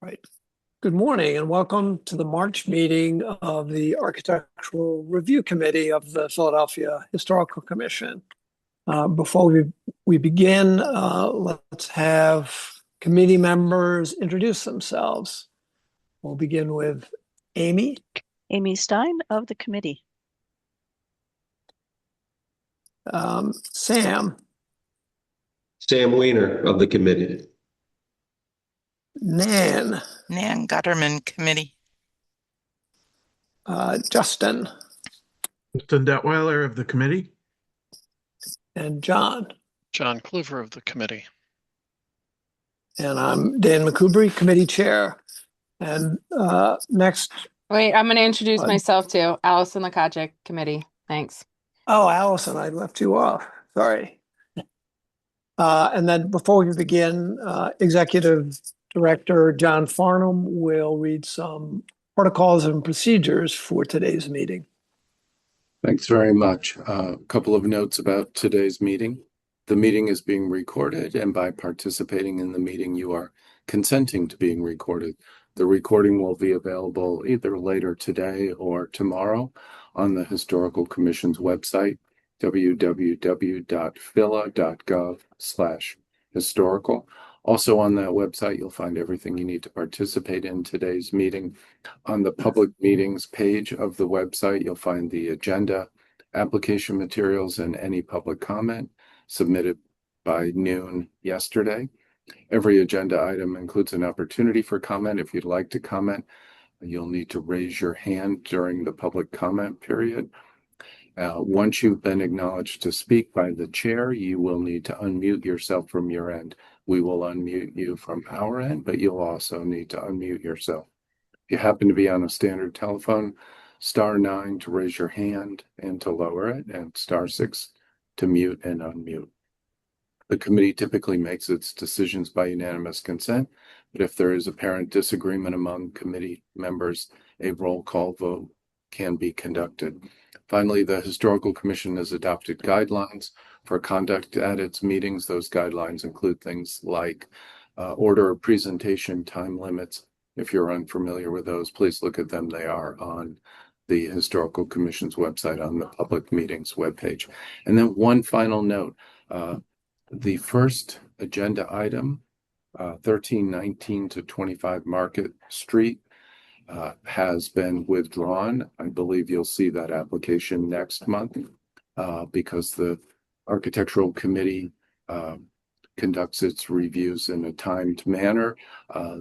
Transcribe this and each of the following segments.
Right. Good morning and welcome to the March meeting of the Architectural Review Committee of the Philadelphia Historical Commission. Before we begin, let's have committee members introduce themselves. We'll begin with Amy. Amy Stein of the committee. Sam. Sam Weiner of the committee. Nan. Nan Gutterman, committee. Justin. Justin Detweiler of the committee. And John. John Kluver of the committee. And I'm Dan McCubry, committee chair. And next. Wait, I'm going to introduce myself too. Allison Lakajic, committee. Thanks. Oh, Allison, I left you off. Sorry. And then before we begin, Executive Director John Farnham will read some protocols and procedures for today's meeting. Thanks very much. A couple of notes about today's meeting. The meeting is being recorded, and by participating in the meeting, you are consenting to being recorded. The recording will be available either later today or tomorrow on the Historical Commission's website, www.phila.gov/historical. Also on that website, you'll find everything you need to participate in today's meeting. On the public meetings page of the website, you'll find the agenda, application materials, and any public comment submitted by noon yesterday. Every agenda item includes an opportunity for comment. If you'd like to comment, you'll need to raise your hand during the public comment period. Once you've been acknowledged to speak by the chair, you will need to unmute yourself from your end. We will unmute you from our end, but you'll also need to unmute yourself. If you happen to be on a standard telephone, *9 to raise your hand and to lower it, and *6 to mute and unmute. The committee typically makes its decisions by unanimous consent, but if there is apparent disagreement among committee members, a roll call vote can be conducted. Finally, the Historical Commission has adopted guidelines for conduct at its meetings. Those guidelines include things like order of presentation, time limits. If you're unfamiliar with those, please look at them. They are on the Historical Commission's website on the public meetings webpage. And then one final note, the first agenda item, 1319 to 25 Market Street, has been withdrawn. I believe you'll see that application next month because the Architectural Committee conducts its reviews in a timed manner.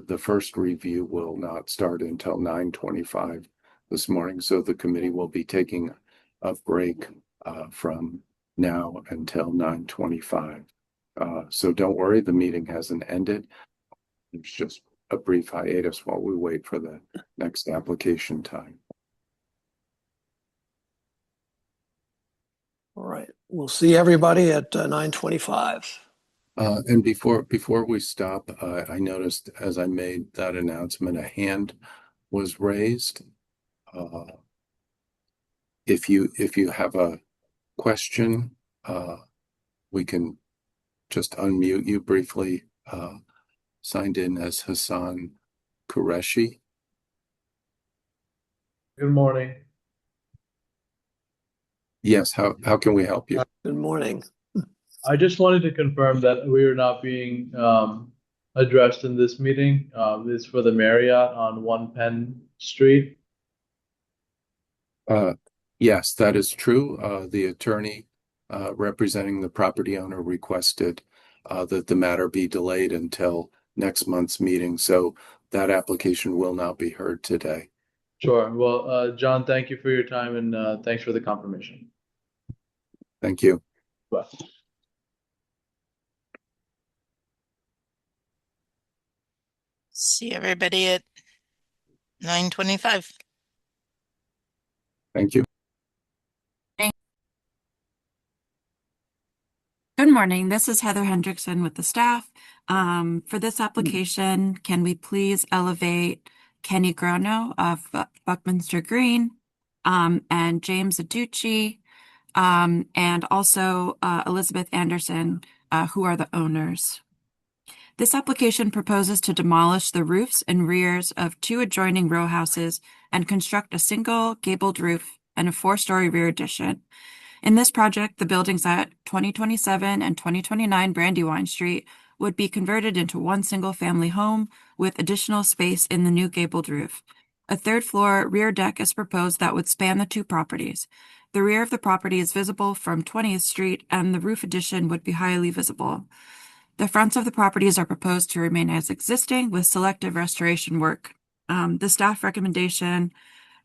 The first review will not start until 9:25 this morning, so the committee will be taking a break from now until 9:25. So don't worry, the meeting hasn't ended. It's just a brief hiatus while we wait for the next application time. All right. We'll see everybody at 9:25. And before we stop, I noticed as I made that announcement, a hand was raised. If you have a question, we can just unmute you briefly. Signed in as Hassan Qureshi. Good morning. Yes, how can we help you? Good morning. I just wanted to confirm that we are not being addressed in this meeting. This is for the Marriott on 1 Penn Street. Yes, that is true. The attorney representing the property owner requested that the matter be delayed until next month's meeting, so that application will not be heard today. Sure. Well, John, thank you for your time and thanks for the confirmation. Thank you. Bye. See everybody at 9:25. Thank you. Good morning. This is Heather Hendrickson with the staff. For this application, can we please elevate Kenny Grono of Buckminster Green and James Aducci and also Elizabeth Anderson, who are the owners. This application proposes to demolish the roofs and rears of 2 adjoining row houses and construct a single gabled roof and a 4-story rear addition. In this project, the buildings at 2027 and 2029 Brandywine Street would be converted into one single-family home with additional space in the new gabled roof. A 3rd-floor rear deck is proposed that would span the 2 properties. The rear of the property is visible from 20th Street, and the roof addition would be highly visible. The fronts of the properties are proposed to remain as existing with selective restoration work. The staff recommendation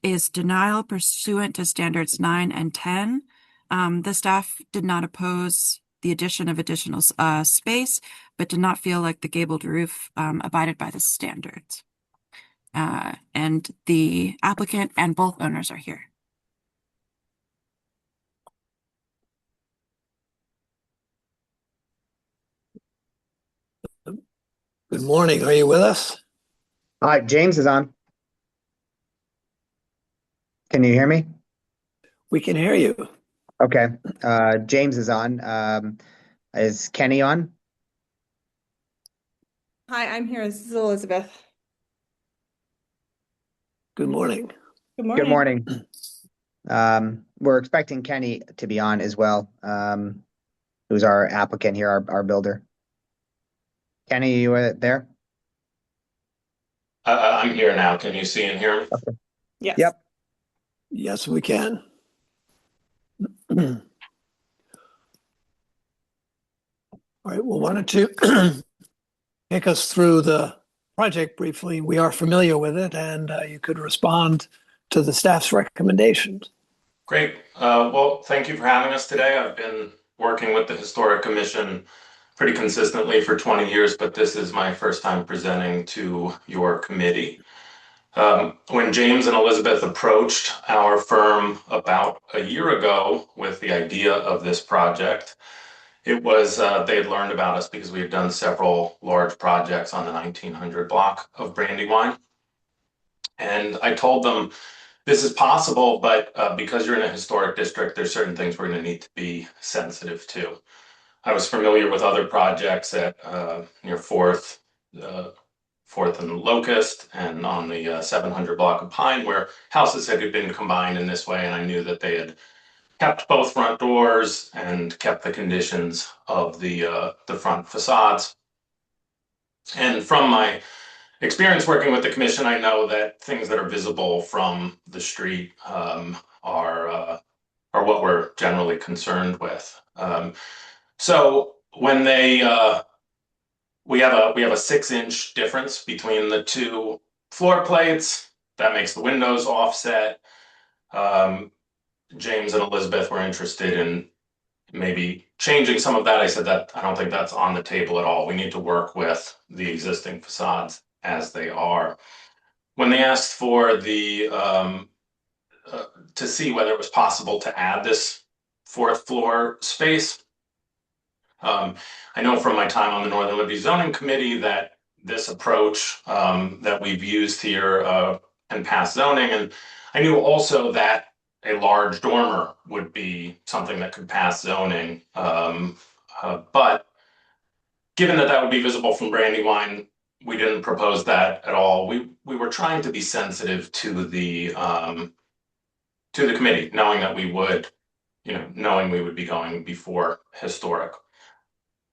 is denial pursuant to standards 9 and 10. The staff did not oppose the addition of additional space, but did not feel like the gabled roof abided by the standards. And the applicant and both owners are here. Good morning. Are you with us? Hi, James is on. Can you hear me? We can hear you. Okay. James is on. Is Kenny on? Hi, I'm here. This is Elizabeth. Good morning. Good morning. Good morning. We're expecting Kenny to be on as well, who's our applicant here, our builder. Kenny, you there? I'm here now. Can you see and hear me? Okay. Yes. Yep. Yes, we can. All right, well, why don't you take us through the project briefly? We are familiar with it, and you could respond to the staff's recommendations. Great. Well, thank you for having us today. I've been working with the Historic Commission pretty consistently for 20 years, but this is my first time presenting to your committee. When James and Elizabeth approached our firm about a year ago with the idea of this project, it was they had learned about us because we had done several large projects on the 1900 block of Brandywine. And I told them, this is possible, but because you're in a historic district, there's certain things we're going to need to be sensitive to. I was familiar with other projects at near 4th and Locust and on the 700 block of Pine, where houses had been combined in this way, and I knew that they had kept both front doors and kept the conditions of the front facades. And from my experience working with the commission, I know that things that are visible from the street are what we're generally concerned with. So when we have a 6-inch difference between the 2 floor plates, that makes the windows offset. James and Elizabeth were interested in maybe changing some of that. I said that I don't think that's on the table at all. We need to work with the existing facades as they are. When they asked for the to see whether it was possible to add this 4th floor space, I know from my time on the Northern Liberty Zoning Committee that this approach that we've used here can pass zoning, and I knew also that a large dormer would be something that could pass zoning. But given that that would be visible from Brandywine, we didn't propose that at all. We were trying to be sensitive to the committee, knowing that we would, knowing we would be going before historic.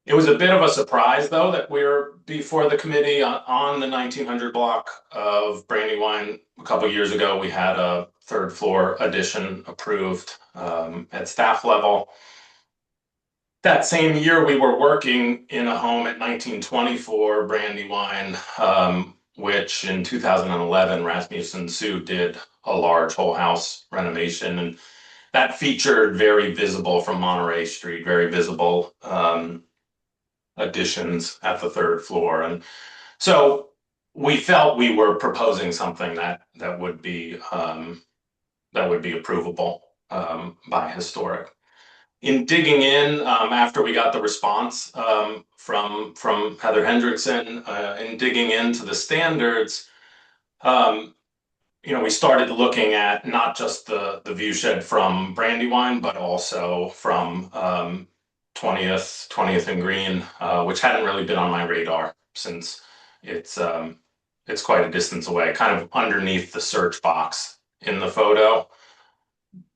It was a bit of a surprise, though, that we're before the committee on the 1900 block of Brandywine. A couple of years ago, we had a 3rd floor addition approved at staff level. That same year, we were working in a home at 1924 Brandywine, which in 2011, Rasmussen Sue did a large whole house renovation. And that featured very visible from Monterey Street, very visible additions at the 3rd floor. And so we felt we were proposing something that would be approvable by historic. In digging in, after we got the response from Heather Hendrickson, in digging into the standards, we started looking at not just the view shed from Brandywine, but also from 20th and Green, which hadn't really been on my radar since it's quite a distance away, kind of underneath the search box in the photo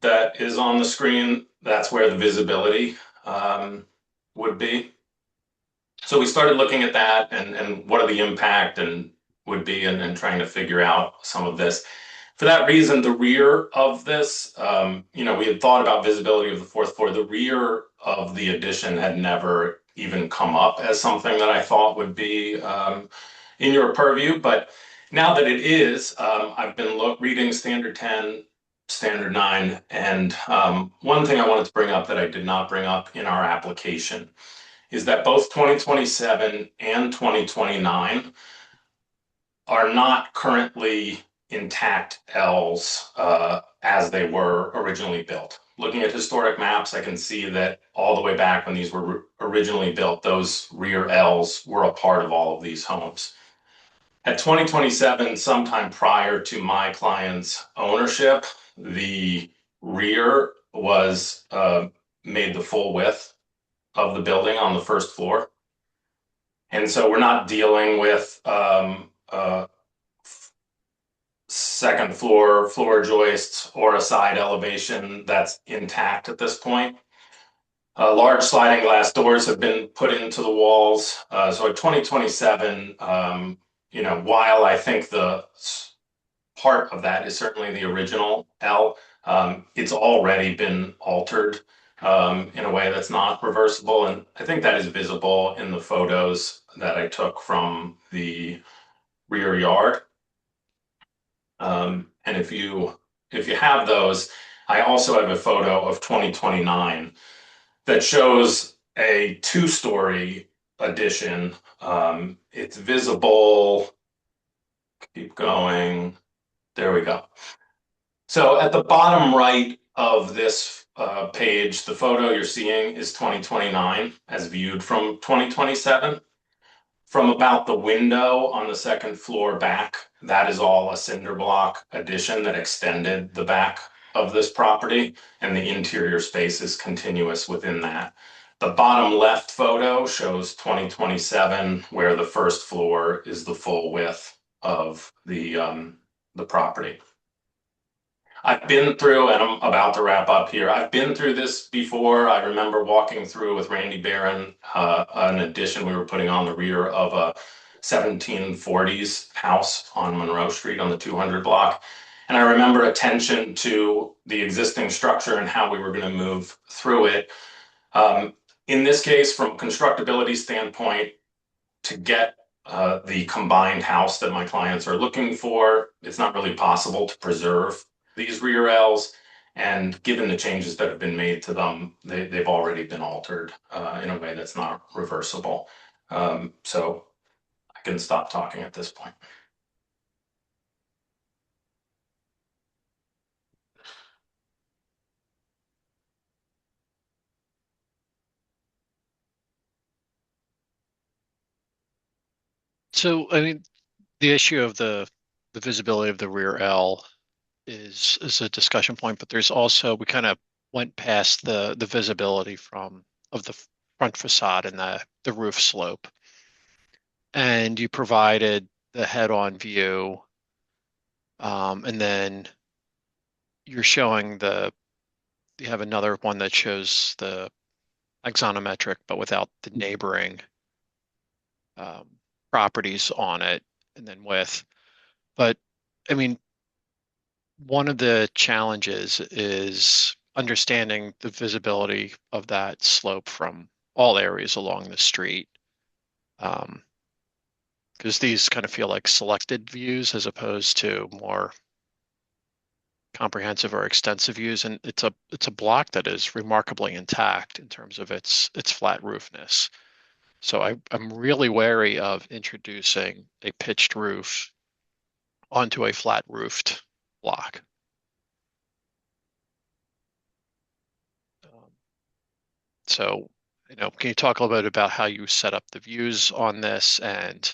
that is on the screen. That's where the visibility would be. So we started looking at that and what are the impact and would be and trying to figure out some of this. For that reason, the rear of this, we had thought about visibility of the fourth floor. The rear of the addition had never even come up as something that I thought would be in your purview. But now that it is, I've been reading Standard 10, Standard 9, and one thing I wanted to bring up that I did not bring up in our application is that both 2027 and 2029 are not currently intact Ls as they were originally built. Looking at historic maps, I can see that all the way back when these were originally built, those rear Ls were a part of all of these homes. At 2027, sometime prior to my client's ownership, the rear was made the full width of the building on the first floor. And so we're not dealing with second floor joists or a side elevation that's intact at this point. Large sliding glass doors have been put into the walls. So at 2027, while I think the part of that is certainly the original L, it's already been altered in a way that's not reversible. And I think that is visible in the photos that I took from the rear yard. And if you have those, I also have a photo of 2029 that shows a 2-story addition. It's visible. Keep going. There we go. So at the bottom right of this page, the photo you're seeing is 2029 as viewed from 2027. From about the window on the second floor back, that is all a cinder block addition that extended the back of this property, and the interior space is continuous within that. The bottom left photo shows 2027, where the first floor is the full width of the property. I've been through, and I'm about to wrap up here, I've been through this before. I remember walking through with Randy Barron an addition we were putting on the rear of a 1740s house on Monroe Street on the 200 block. And I remember attention to the existing structure and how we were going to move through it. In this case, from a constructability standpoint, to get the combined house that my clients are looking for, it's not really possible to preserve these rear Ls, and given the changes that have been made to them, they've already been altered in a way that's not reversible. So I can stop talking at this point. So, I mean, the issue of the visibility of the rear L is a discussion point, but there's also, we kind of went past the visibility of the front facade and the roof slope. And you provided the head-on view, and then you're showing you have another one that shows the axonometric, but without the neighboring properties on it, and then but I mean, one of the challenges is understanding the visibility of that slope from all areas along the street. Because these kind of feel like selected views as opposed to more comprehensive or extensive views. And it's a block that is remarkably intact in terms of its flat roofness. So I'm really wary of introducing a pitched roof onto a flat roofed block. So, can you talk a little bit about how you set up the views on this and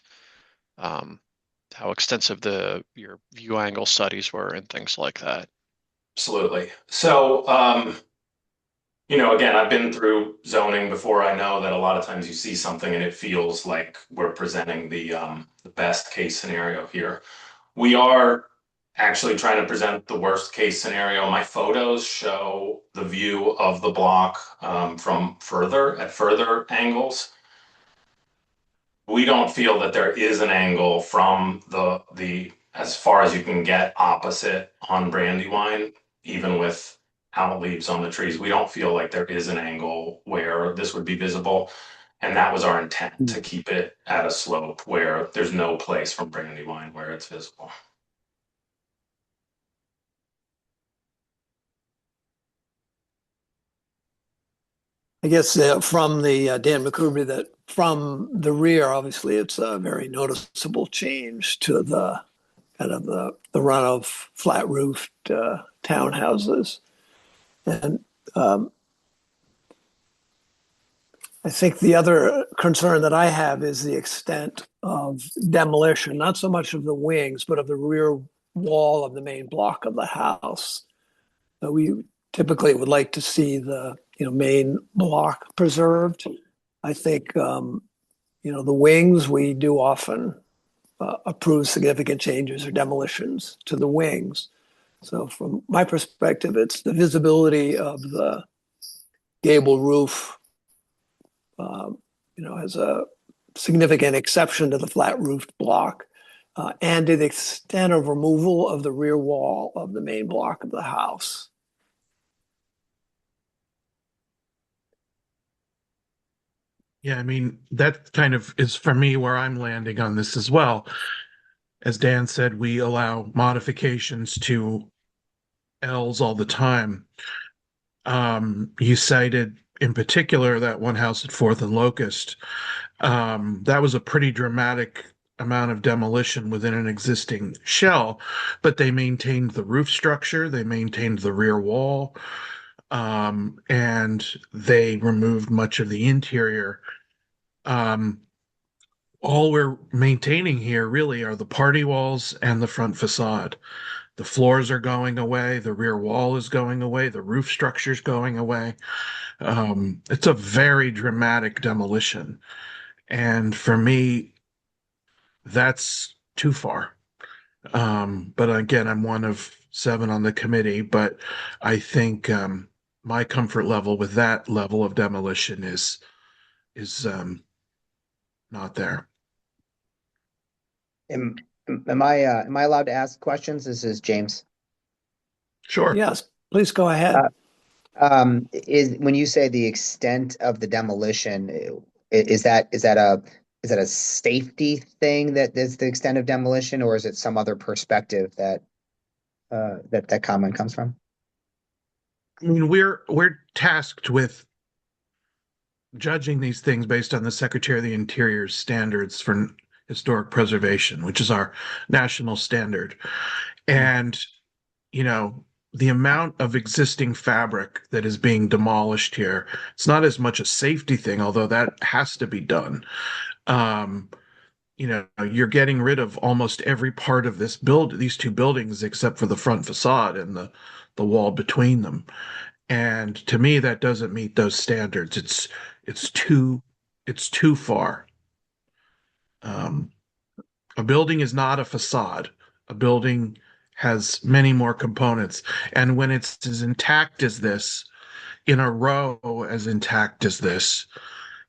how extensive your view angle studies were and things like that? Absolutely. So again, I've been through zoning before. I know that a lot of times you see something and it feels like we're presenting the best case scenario here. We are actually trying to present the worst case scenario. My photos show the view of the block from further angles. We don't feel that there is an angle from the as far as you can get opposite on Brandywine, even with out leaves on the trees. We don't feel like there is an angle where this would be visible. And that was our intent, to keep it at a slope where there's no place from Brandywine where it's visible. I guess from the Dan McCoubrey, that from the rear, obviously, it's a very noticeable change to the kind of the run of flat roofed townhouses. And I think the other concern that I have is the extent of demolition, not so much of the wings, but of the rear wall of the main block of the house. So we typically would like to see the main block preserved. I think the wings, we do often approve significant changes or demolitions to the wings. So from my perspective, it's the visibility of the gable roof, as a significant exception to the flat roofed block, and to the extent of removal of the rear wall of the main block of the house. Yeah, I mean, that kind of is for me where I'm landing on this as well. As Dan said, we allow modifications to Ls all the time. You cited in particular that one house at 4th and Locust. That was a pretty dramatic amount of demolition within an existing shell, but they maintained the roof structure, they maintained the rear wall, and they removed much of the interior. All we're maintaining here really are the party walls and the front facade. The floors are going away, the rear wall is going away, the roof structure's going away. It's a very dramatic demolition. And for me, that's too far. But again, I'm one of 7 on the committee, but I think my comfort level with that level of demolition is not there. Am I allowed to ask questions? This is James. Sure. Yes, please go ahead. Is when you say the extent of the demolition, is that a safety thing that is the extent of demolition, or is it some other perspective that that comment comes from? I mean, we're tasked with judging these things based on the Secretary of the Interior's standards for historic preservation, which is our national standard. And, the amount of existing fabric that is being demolished here, it's not as much a safety thing, although that has to be done. You're getting rid of almost every part of these 2 buildings, except for the front facade and the wall between them. And to me, that doesn't meet those standards. It's too far. A building is not a facade. A building has many more components. And when it's as intact as this, in a row as intact as this,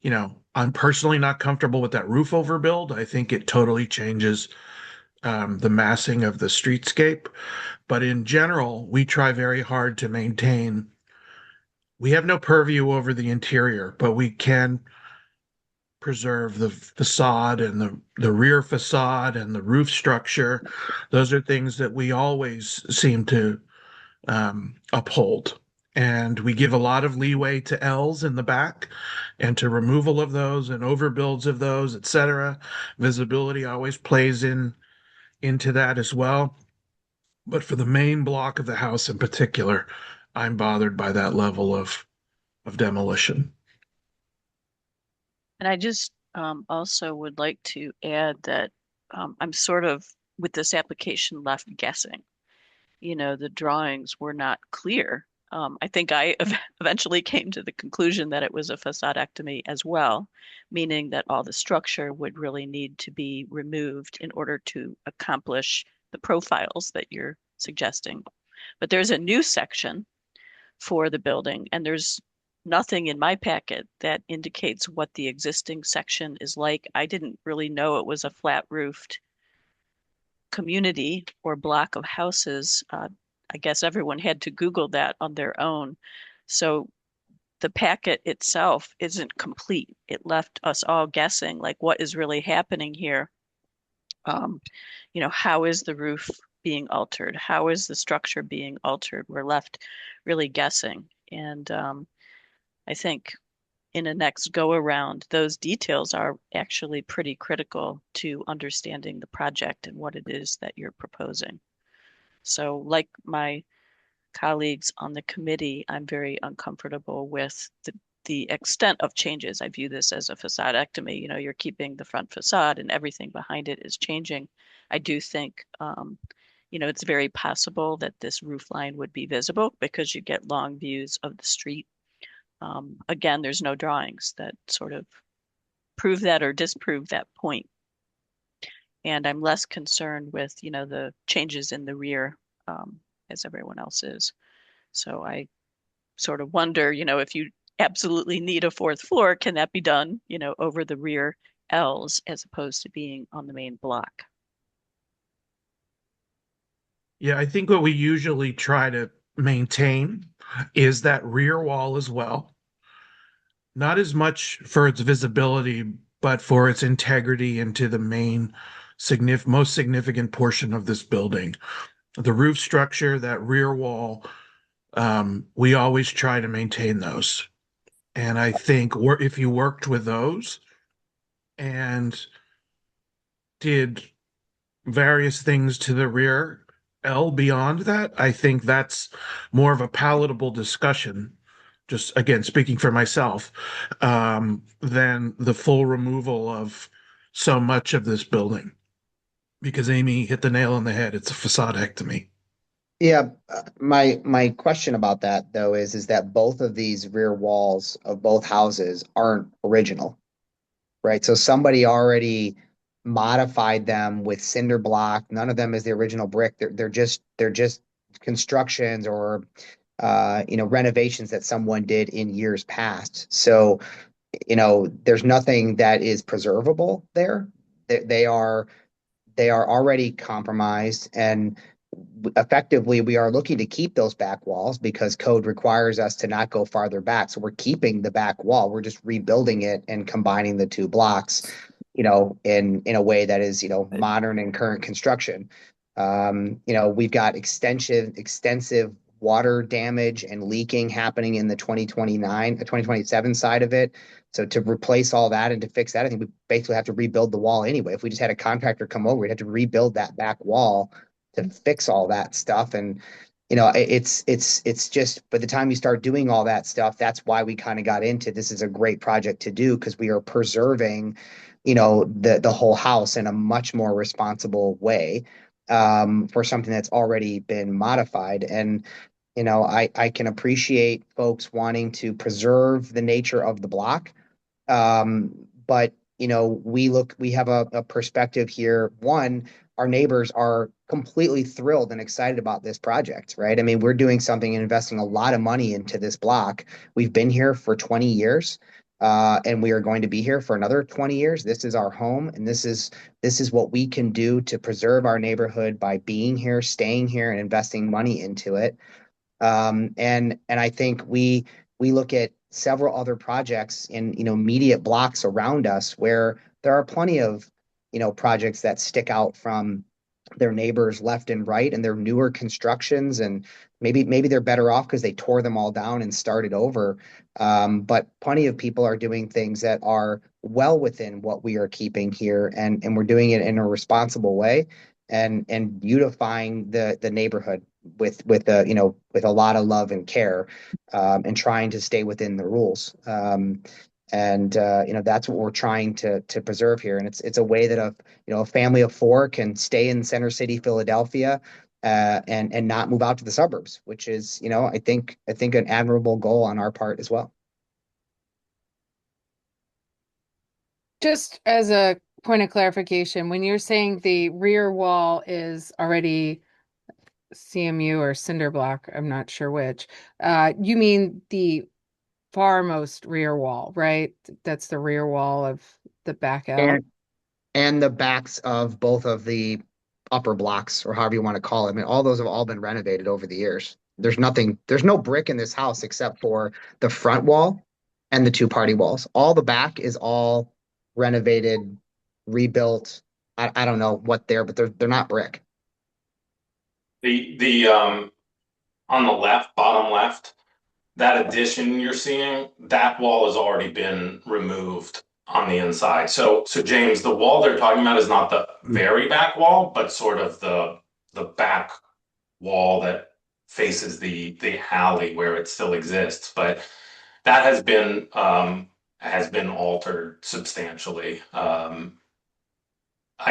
I'm personally not comfortable with that roof overbuild. I think it totally changes the massing of the streetscape. But in general, we try very hard to maintain. We have no purview over the interior, but we can preserve the facade and the rear facade and the roof structure. Those are things that we always seem to uphold. And we give a lot of leeway to Ls in the back and to removal of those and overbuilds of those, etc. Visibility always plays into that as well. But for the main block of the house in particular, I'm bothered by that level of demolition. And I just also would like to add that I'm sort of, with this application, left guessing. The drawings were not clear I think I eventually came to the conclusion that it was a facadectomy as well, meaning that all the structure would really need to be removed in order to accomplish the profiles that you're suggesting. But there's a new section for the building, and there's nothing in my packet that indicates what the existing section is like. I didn't really know it was a flat roofed community or block of houses. I guess everyone had to Google that on their own. So the packet itself isn't complete. It left us all guessing, like, what is really happening here? How is the roof being altered? How is the structure being altered? We're left really guessing. And I think in a next go around, those details are actually pretty critical to understanding the project and what it is that you're proposing. So like my colleagues on the committee, I'm very uncomfortable with the extent of changes. I view this as a facadectomy. You're keeping the front facade and everything behind it is changing. I do think, it's very possible that this roof line would be visible because you get long views of the street. Again, there's no drawings that sort of prove that or disprove that point. And I'm less concerned with, the changes in the rear as everyone else is. So I sort of wonder, if you absolutely need a fourth floor, can that be done, over the rear Ls as opposed to being on the main block? Yeah, I think what we usually try to maintain is that rear wall as well. Not as much for its visibility, but for its integrity into the main most significant portion of this building. The roof structure, that rear wall, we always try to maintain those. And I think if you worked with those and did various things to the rear L beyond that, I think that's more of a palatable discussion, just again, speaking for myself, than the full removal of so much of this building. Because Amy hit the nail on the head. It's a facadectomy. Yeah, my question about that though is that both of these rear walls of both houses aren't original, right? So somebody already modified them with cinder block. None of them is the original brick. They're just constructions or renovations that someone did in years past. So there's nothing that is preservable there. They are already compromised, and effectively we are looking to keep those back walls because code requires us to not go farther back. So we're keeping the back wall. We're just rebuilding it and combining the two blocks, in a way that is, modern and current construction. We've got extensive water damage and leaking happening in the 2027 side of it. So to replace all that and to fix that, I think we basically have to rebuild the wall anyway. If we just had a contractor come over, we'd have to rebuild that back wall to fix all that stuff. And, it's just by the time you start doing all that stuff, that's why we kind of got into this is a great project to do because we are preserving, the whole house in a much more responsible way for something that's already been modified. And, I can appreciate folks wanting to preserve the nature of the block. But, we have a perspective here. One, our neighbors are completely thrilled and excited about this project, right? I mean, we're doing something and investing a lot of money into this block. We've been here for 20 years. And we are going to be here for another 20 years. This is our home, and this is what we can do to preserve our neighborhood by being here, staying here, and investing money into it. And I think we look at several other projects in immediate blocks around us where there are plenty of projects that stick out from their neighbors left and right, and they're newer constructions, and maybe they're better off because they tore them all down and started over. But plenty of people are doing things that are well within what we are keeping here, and we're doing it in a responsible way and beautifying the neighborhood with a lot of love and care, and trying to stay within the rules. And that's what we're trying to preserve here. And it's a way that a family of four can stay in Center City, Philadelphia, and not move out to the suburbs, which is, I think an admirable goal on our part as well. Just as a point of clarification, when you're saying the rear wall is already CMU or cinder block, I'm not sure which, you mean the farmost rear wall, right? That's the rear wall of the back L. And the backs of both of the upper blocks, or however you want to call it. I mean, all those have all been renovated over the years. There's no brick in this house except for the front wall and the two party walls. All the back is all renovated, rebuilt. I don't know what but they're not brick. The on the left, bottom left, that addition you're seeing, that wall has already been removed on the inside. So James, the wall they're talking about is not the very back wall, but sort of the back wall that faces the alley where it still exists. But that has been altered substantially. I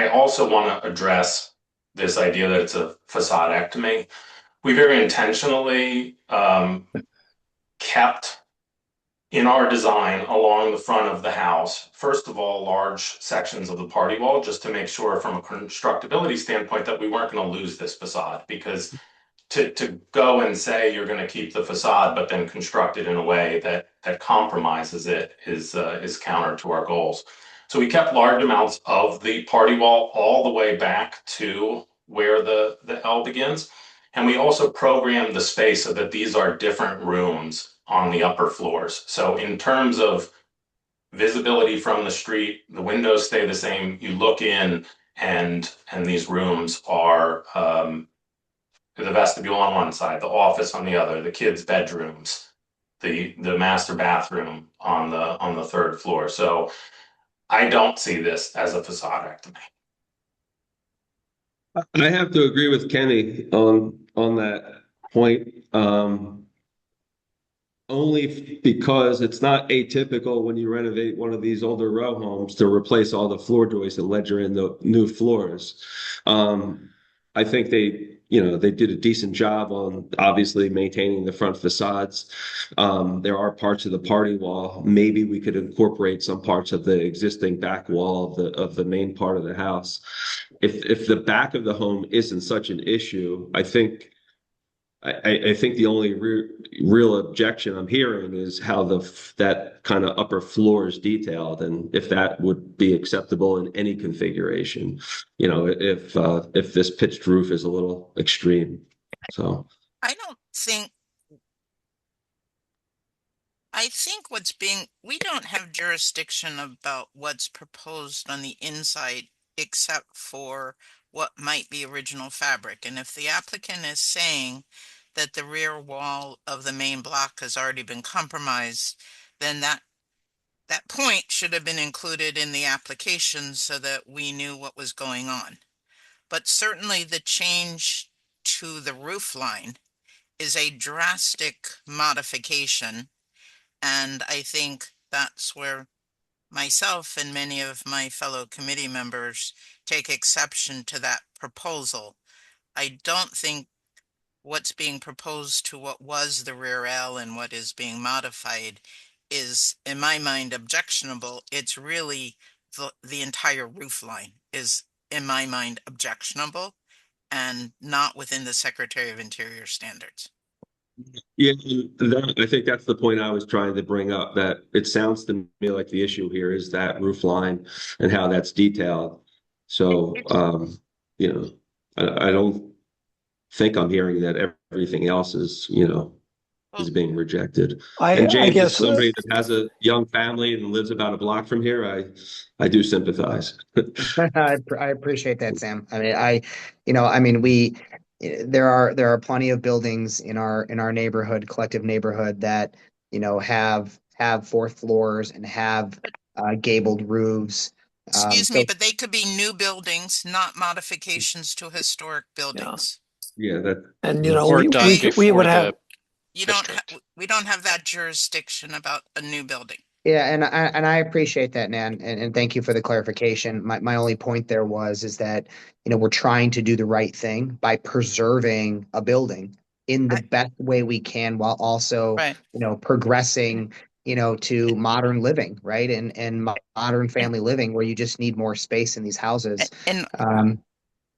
also want to address this idea that it's a facadectomy. We very intentionally kept in our design along the front of the house, first of all, large sections of the party wall, just to make sure from a constructability standpoint that we weren't going to lose this facade, because to go and say you're going to keep the facade but then construct it in a way that compromises it is counter to our goals. So we kept large amounts of the party wall all the way back to where the L begins. And we also programmed the space so that these are different rooms on the upper floors. So in terms of visibility from the street, the windows stay the same. You look in and these rooms are the vestibule on one side, the office on the other, the kids' bedrooms, the master bathroom on the third floor. So I don't see this as a facadectomy. I have to agree with Kenny on that point. Only because it's not atypical when you renovate one of these older row homes to replace all the floor joists and ledger in the new floors. I think they did a decent job on obviously maintaining the front facades. There are parts of the party wall. Maybe we could incorporate some parts of the existing back wall of the main part of the house. If the back of the home isn't such an issue, I think the only real objection I'm hearing is how that kind of upper floor is detailed, and if that would be acceptable in any configuration. If this pitched roof is a little extreme. So I think we don't have jurisdiction about what's proposed on the inside except for what might be original fabric. And if the applicant is saying that the rear wall of the main block has already been compromised, then that point should have been included in the application so that we knew what was going on. But certainly the change to the roof line is a drastic modification. And I think that's where myself and many of my fellow committee members take exception to that proposal. I don't think what's being proposed to what was the rear L and what is being modified is, in my mind, objectionable. It's really the entire roof line is, in my mind, objectionable and not within the Secretary of Interior standards. yeah, I think that's the point I was trying to bring up, that it sounds to me like the issue here is that roof line and how that's detailed. So, I don't think I'm hearing that everything else is being rejected. And James, I guess as somebody that has a young family and lives about a block from here, I do sympathize. I appreciate that, Sam. There are plenty of buildings in our neighborhood, collective neighborhood, that have fourth floors and have gabled roofs. Excuse me, but they could be new buildings, not modifications to historic buildings. Yeah, we would have. We don't have that jurisdiction about a new building. Yeah, and I appreciate that, Nan, and thank you for the clarification. My only point there is that, we're trying to do the right thing by preserving a building in the I, best way we can while also, right. progressing, to modern living, right? And modern And, family living where you just need more space in these houses. and Um,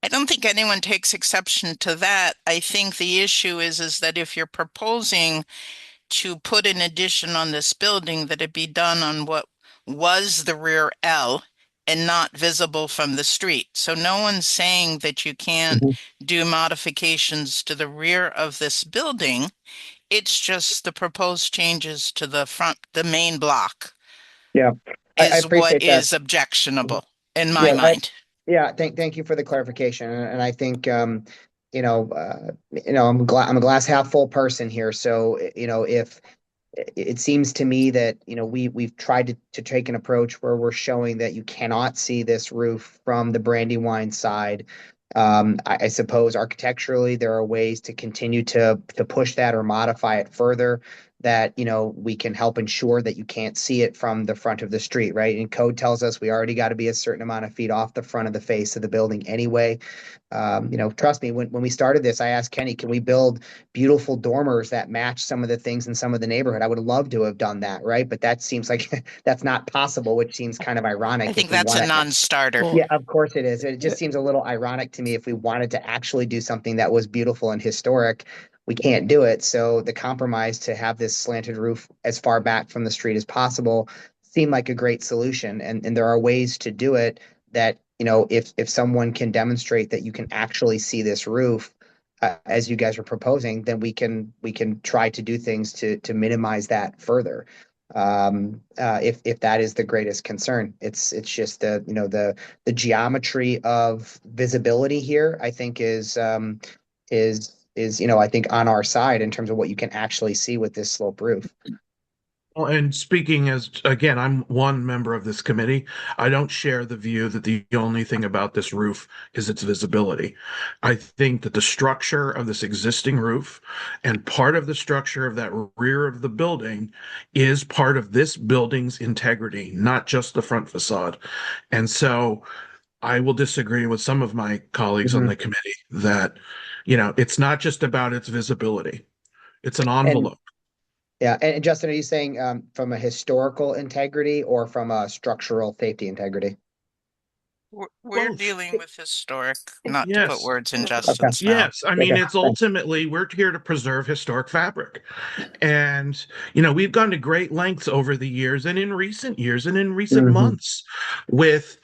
I don't think anyone takes exception to that. I think the issue is that if you're proposing to put an addition on this building, that it be done on what was the rear L and not visible from the street. So no one's saying that you can't Mhm. do modifications to the rear of this building. It's just the proposed changes to the front, the main block Yeah, I is what appreciate that. is objectionable in my Yeah, mind. yeah, thank you for the clarification. And I think I'm a glass half full person here. So, if it seems to me that, we've tried to take an approach where we're showing that you cannot see this roof from the Brandywine side. I suppose architecturally there are ways to continue to push that or modify it further that, we can help ensure that you can't see it from the front of the street, right? And code tells us we already got to be a certain amount of feet off the front of the face of the building anyway. Trust me, when we started this, I asked Kenny, can we build beautiful dormers that match some of the things in some of the neighborhood? I would love to have done that, right? But that seems like that's not possible, which seems kind of I ironic if think we that's want a to. non-starter. Well, Yeah, of course it is. It just seems a little ironic to me if we wanted to actually do something that was beautiful and historic. We can't do it. So the compromise to have this slanted roof as far back from the street as possible seemed like a great solution. And there are ways to do it that, if someone can demonstrate that you can actually see this roof, as you guys are proposing, then we can try to do things to minimize that further. If that is the greatest concern, it's just the geometry of visibility here, I think is I think on our side in terms of what you can actually see with this slope roof. Well, and speaking as, again, I'm one member of this committee. I don't share the view that the only thing about this roof is its visibility. I think that the structure of this existing roof and part of the structure of that rear of the building is part of this building's integrity, not just the front facade. And so I will disagree with some of my colleagues on Mhm. the committee that, it's not just about its visibility. It's an And envelope. yeah, and Justin, are you saying from a historical integrity or from a structural safety integrity? We're Both. dealing with historic, not to put Yes. words in Okay. Justin's mouth. Yes. I mean, Okay. it's ultimately, we're here to preserve historic fabric. And, we've gone to great lengths over the years and in recent years and in recent Mhm. months with,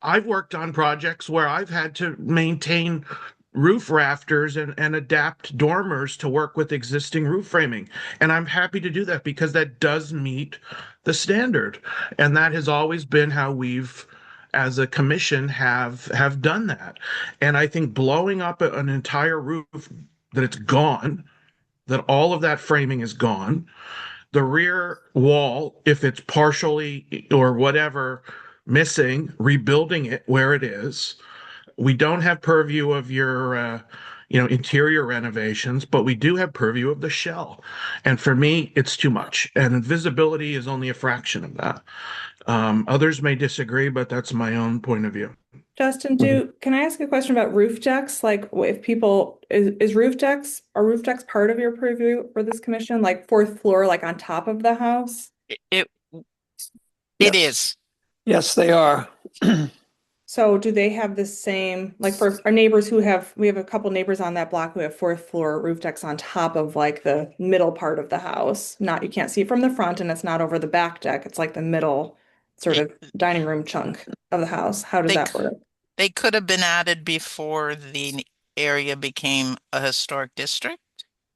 I've worked on projects where I've had to maintain roof rafters and adapt dormers to work with existing roof framing. And I'm happy to do that because that does meet the standard. And that has always been how we've, as a commission, have done that. And I think blowing up an entire roof, that it's gone, that all of that framing is gone, the rear wall, if it's partially or whatever missing, rebuilding it where it is. We don't have purview of your, interior renovations, but we do have purview of the shell. And for me, it's too much. And visibility is only a fraction of that. Others may disagree, but that's my own point of view. Justin, can I ask a question about roof decks? Like if people, are roof decks part of your purview for this commission, like fourth floor, like on top of the house? It Yes. is. Yes, they are. So do they have the same, like for our neighbors we have a couple neighbors on that block who have fourth floor roof decks on top of like the middle part of the house. Not, you can't see from the front and it's not over the back deck. It's like the middle sort of dining room chunk of the house. How does that work? They could have been added before the area became a historic district.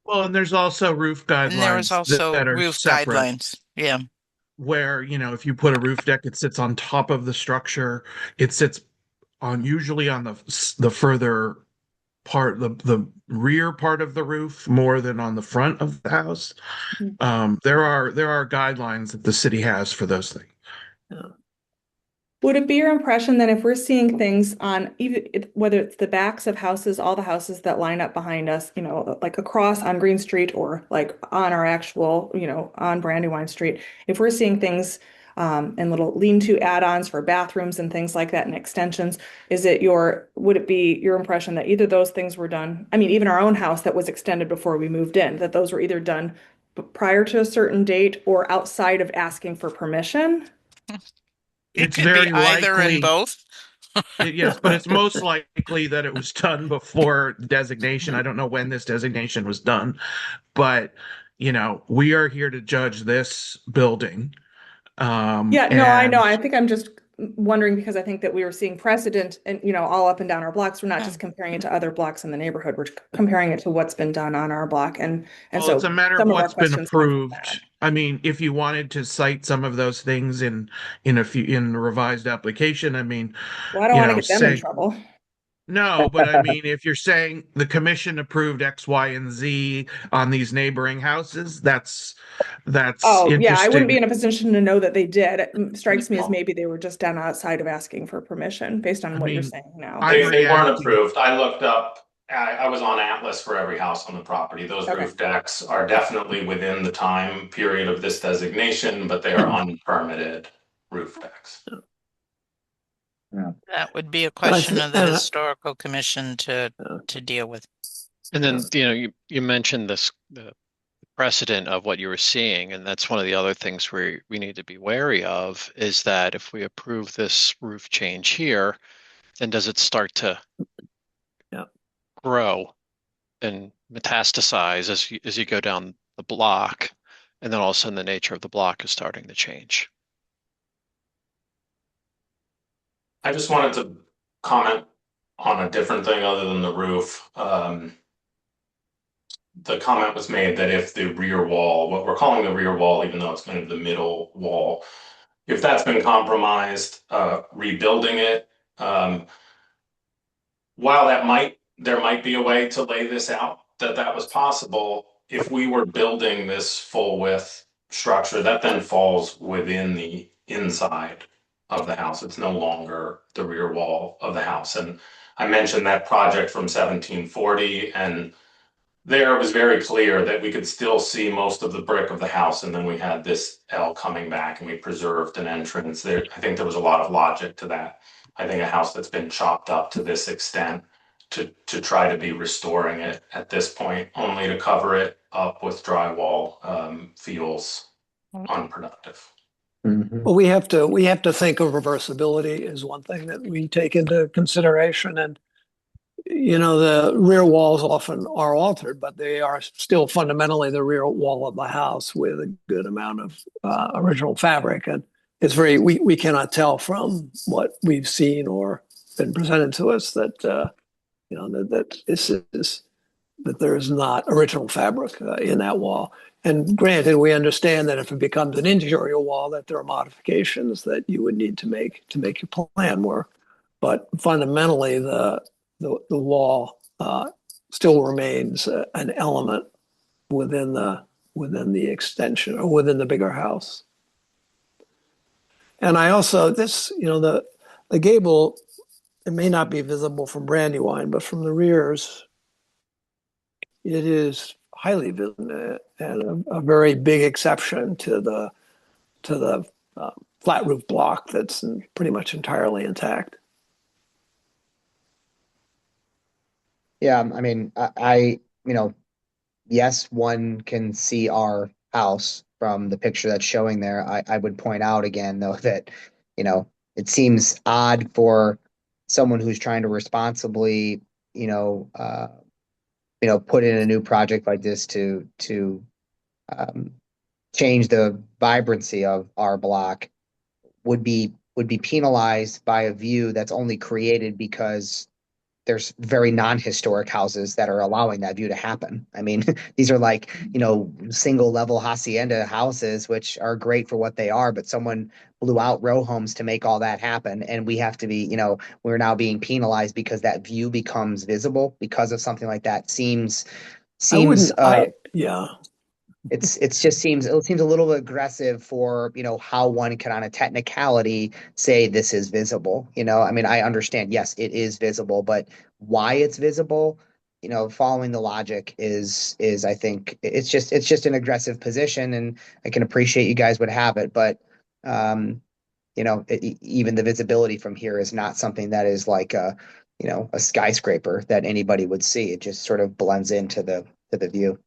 Well, and there's also roof guidelines And there was also that are roof separate. guidelines. Yeah. Where, if you put a roof deck, it sits on top of the structure. It sits usually on the further part, the rear part of the roof more than on the front of the house. There are guidelines that the city has for those things. Would it be your impression that if we're seeing things on whether it's the backs of houses, all the houses that line up behind us, like across on Green Street or like on our actual, on Brandywine Street, if we're seeing things and little lean-to add-ons for bathrooms and things like that and extensions, would it be your impression that either those things were done? I mean, even our own house that was extended before we moved in, that those were either done prior to a certain date or outside of asking for permission? It It's could very be either and likely, both. yes, but it's most likely that it was done before designation. I don't know when this designation was done, but we are here to judge this building. Yeah, no, I know. And I think I'm just wondering because I think that we were seeing precedent and, all up and down our blocks. We're not just comparing it to other blocks in the neighborhood. We're comparing it to what's been done on our block. And well, so it's a matter of some of our what's been questions come from that. approved. I mean, if you wanted to cite some of those things in a revised application, I mean, Well, I don't want to get them in say trouble. no, but I mean, if you're saying the commission approved X, Y, and Z on these neighboring houses, that's Oh, yeah, I wouldn't be in interesting. a position to know that they did. It strikes me as maybe they were just done outside of asking for permission based on I what you're mean, saying now. I'm They weren't reacting. approved. I looked up, I was on Atlas for every house on the property. Those Okay. roof decks are definitely within the time period of this designation, but they are unpermitted roof decks. That would be a But I question th- of the and I- historical commission to deal with. And then, you mentioned the precedent of what you were seeing, and that's one of the other things we need to be wary of is that if we approve this roof change here, then does it start to Yeah. grow and metastasize as you go down the block, and then all of a sudden the nature of the block is starting to change. I just wanted to comment on a different thing other than the roof. The comment was made that if the rear wall, what we're calling the rear wall, even though it's kind of the middle wall, if that's been compromised, rebuilding it, while there might be a way to lay this out, that was possible. If we were building this full width structure, that then falls within the inside of the house. It's no longer the rear wall of the house. And I mentioned that project from 1740, and there it was very clear that we could still see most of the brick of the house, and then we had this L coming back, and we preserved an entrance there. I think there was a lot of logic to that. I think a house that's been chopped up to this extent to try to be restoring it at this point, only to cover it up with drywall, feels unproductive. Well, we have to think of reversibility as one thing that we take into consideration. And, the rear walls often are altered, but they are still fundamentally the rear wall of the house with a good amount of original fabric. And it's we cannot tell from what we've seen or been presented to us that, that there is not original fabric in that wall. And granted, we understand that if it becomes an interior wall, that there are modifications that you would need to make your plan work. But fundamentally, the wall still remains an element within the extension or within the bigger house. And I also the gable, it may not be visible from Brandywine, but from the rears, it is highly visible and a very big exception to the flat roof block that's pretty much entirely intact. Yeah, I mean, yes, one can see our house from the picture that's showing there. I would point out again, though, that, it seems odd for someone who's trying to responsibly, put in a new project like this to change the vibrancy of our block would be penalized by a view that's only created because there's very non-historic houses that are allowing that view to happen. I mean, these are like, single level hacienda houses, which are great for what they are, but someone blew out row homes to make all that happen. And we have to be, we're now being penalized because that view becomes visible because of something like that. Seems, yeah. it just seems a little bit aggressive for, how one can on a technicality say this is visible. I mean, I understand, yes, it is visible, but why it's visible, following the logic is I think it's just an aggressive position, and I can appreciate you guys would have it, but even the visibility from here is not something that is like a skyscraper that anybody would see. It just sort of blends into the view.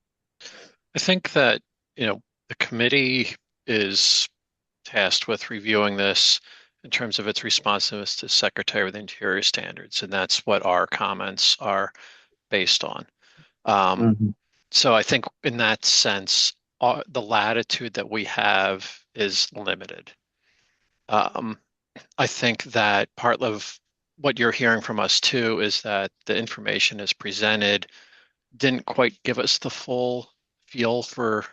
I think that, the committee is tasked with reviewing this in terms of its responsiveness to Secretary of the Interior standards, and that's what our comments are based on. So I think in that sense, the latitude that we have is limited. I think that part of what you're hearing from us too is that the information is presented didn't quite give us the full feel for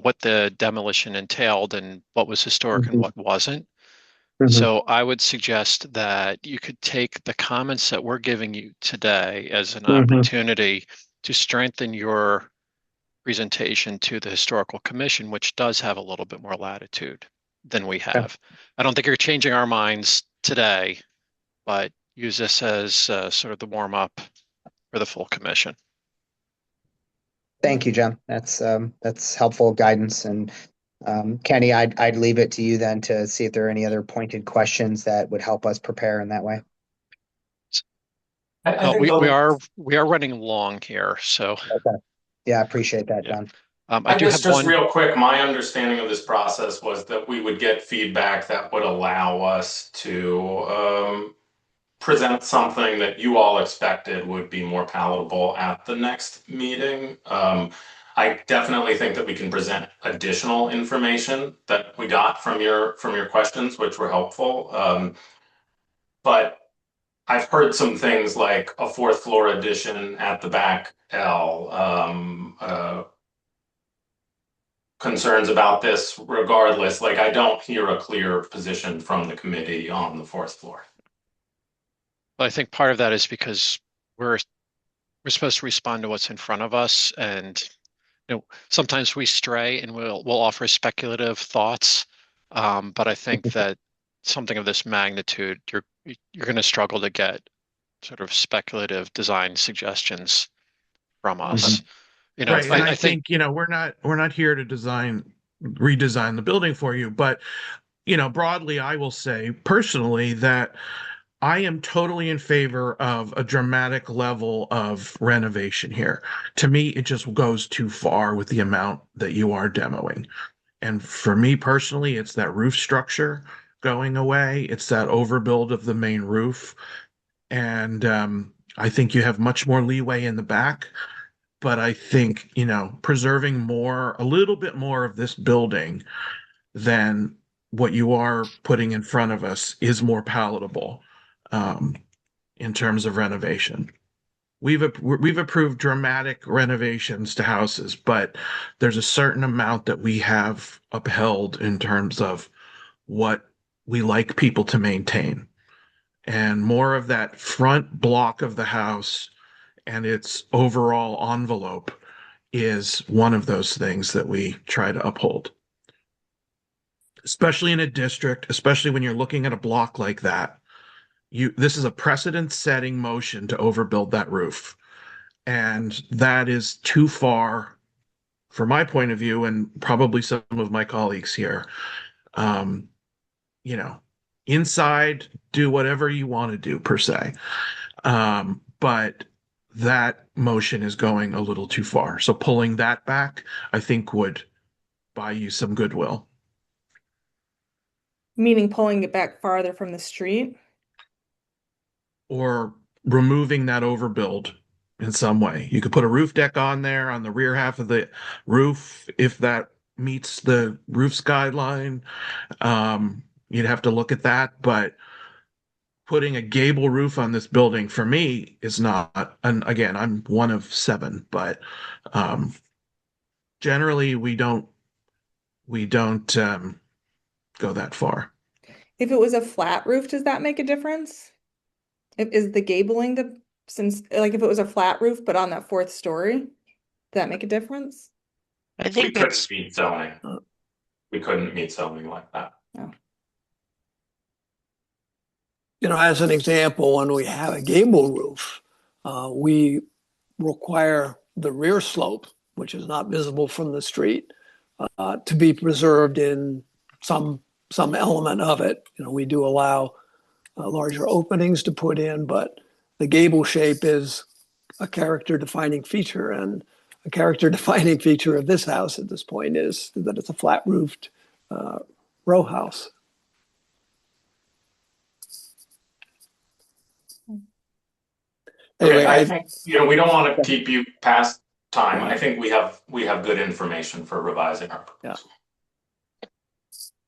what the demolition entailed and what was historic and what wasn't. So I would suggest that you could take the comments that we're giving you today as an opportunity to strengthen your presentation to the Historical Commission, which does have a little bit more latitude than we have. I don't think you're changing our minds today, but use this as sort of the warm up for the full commission. Thank you, John. That's helpful guidance. And Kenny, I'd leave it to you then to see if there are any other pointed questions that would help us prepare in that way. We are running long here, so okay. Yeah, I appreciate that, John. I guess just real quick, my understanding of this process was that we would get feedback that would allow us to present something that you all expected would be more palatable at the next meeting. I definitely think that we can present additional information that we got from your questions, which were helpful. But I've heard some things like a fourth floor addition at the back L, concerns about this regardless. Like, I don't hear a clear position from the committee on the fourth floor. I think part of that is because we're supposed to respond to what's in front of us, and sometimes we stray and we'll offer speculative thoughts. But I think that something of this magnitude, you're going to struggle to get sort of speculative design suggestions from us. Right. I think we're not here to redesign the building for you, but broadly, I will say personally that I am totally in favor of a dramatic level of renovation here. To me, it just goes too far with the amount that you are demoing. And for me personally, it's that roof structure going away. It's that overbuild of the main roof. And I think you have much more leeway in the back. But I think, preserving a little bit more of this building than what you are putting in front of us is more palatable in terms of renovation. We've approved dramatic renovations to houses, but there's a certain amount that we have upheld in terms of what we like people to maintain. And more of that front block of the house and its overall envelope is one of those things that we try to uphold. Especially in a district, especially when you're looking at a block like that. This is a precedent-setting motion to overbuild that roof. And that is too far, from my point of view, and probably some of my colleagues here. Inside, do whatever you want to do, per se. But that motion is going a little too far. So pulling that back, I think, would buy you some goodwill. Meaning pulling it back farther from the street? Or removing that overbuild in some way. You could put a roof deck on there on the rear half of the roof if that meets the roof skyline. You'd have to look at that, but putting a gable roof on this building for me is not, and again, I'm one of 7, but generally we don't go that far. If it was a flat roof, does that make a difference? Is the gabling if it was a flat roof but on that 4th story? that make a difference? I We think couldn't that's, meet zoning. We couldn't meet zoning like that. You know, as an example, when we have a gable roof, we require the rear slope, which is not visible from the street, to be preserved in some element of it. You know, we do allow larger openings to put in, but the gable shape is a character defining feature, and a character defining feature of this house at this point is that it's a flat roofed row house. Anyway, Okay, I think, you know, we don't want to keep you past time. I think we have good information for revising our proposal.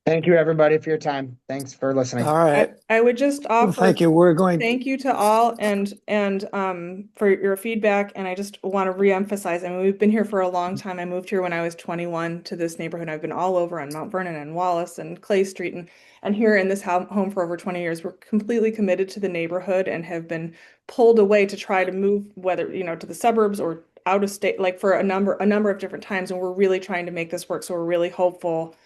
Thank you, everybody, for your time. Thanks for listening. All right. I would just Well, offer thank you. We're going. thank you to all and for your feedback. And I just want to reemphasize, I mean, we've been here for a long time. I moved here when I was 21 to this neighborhood. I've been all over on Mount Vernon and Wallace and Clay Street and here in this home for over 20 years. We're completely committed to the neighborhood and have been pulled away to try to move, whether, you know, to the suburbs or out of state, like for a number of different times. And we're really trying to make this work. So we're really hopeful.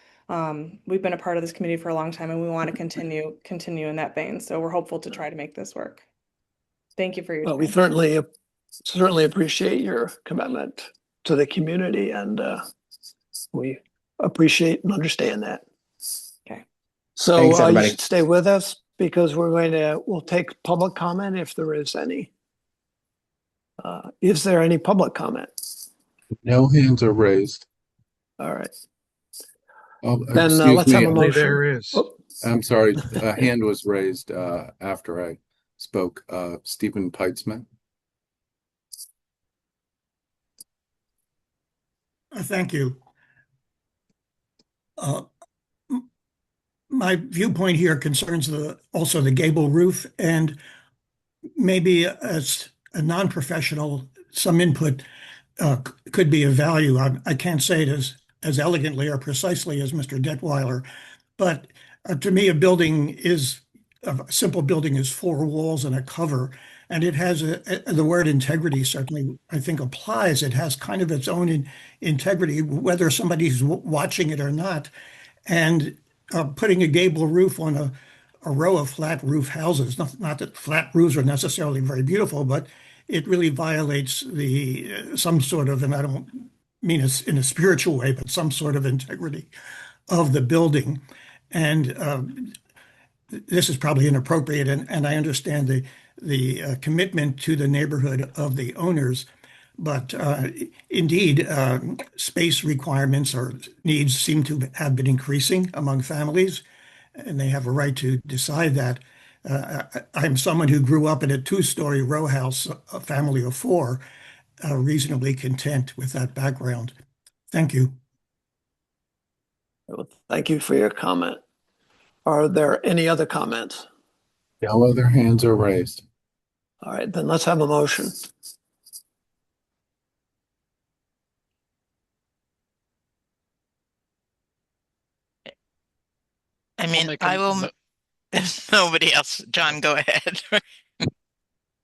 We've been a part of this committee for a long time and we want to continue in that vein. So we're hopeful to try to make this work. Thank you for your time. We certainly appreciate your commitment to the community, and we appreciate and understand that. Okay. So Thanks, you everybody. should stay with us because we'll take public comment if there is any. Is there any public comment? No hands are raised. All right. Then Then let's have a motion. there is. Oh, I'm sorry, a hand was raised after I spoke. Stephen Peitzman. Thank you. My viewpoint here concerns also the gable roof, and maybe as a non-professional, some input could be of value. I can't say it as elegantly or precisely as Mr. Detweiler, but to me, a simple building is four walls and a cover, and it has the word integrity certainly, I think, applies. It has kind of its own integrity, whether somebody's watching it or not. And putting a gable roof on a row of flat roof houses, not that flat roofs are necessarily very beautiful, but it really violates some sort of, and I don't mean it in a spiritual way, but some sort of integrity of the building. And this is probably inappropriate, and I understand the commitment to the neighborhood of the owners, but indeed, space requirements or needs seem to have been increasing among families, and they have a right to decide that. I'm someone who grew up in a two-story row house, a family of four, reasonably content with that background. Thank you. well, thank you for your comment. Are there any other comments? No other hands are raised. All right, then let's have a motion. I mean, make I a will, mo- if nobody else, John, go ahead.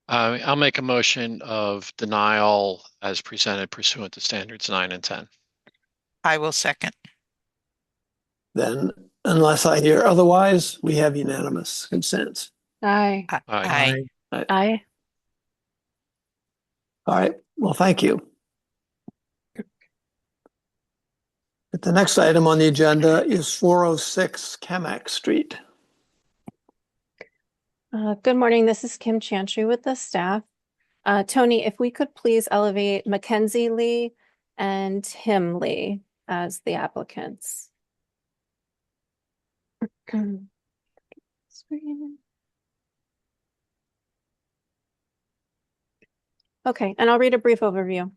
I'll make a motion of denial as presented pursuant to standards 9 and 10. I will second. Then, unless I hear otherwise, we have unanimous consent. Aye. Aye. Aye. All right, well, thank you. The next item on the agenda is 406 Kamak Street. Good morning. This is Kim Chantry with the staff. Tony, if we could please elevate Mackenzie Lee and Tim Lee as the applicants. Okay, and I'll read a brief overview.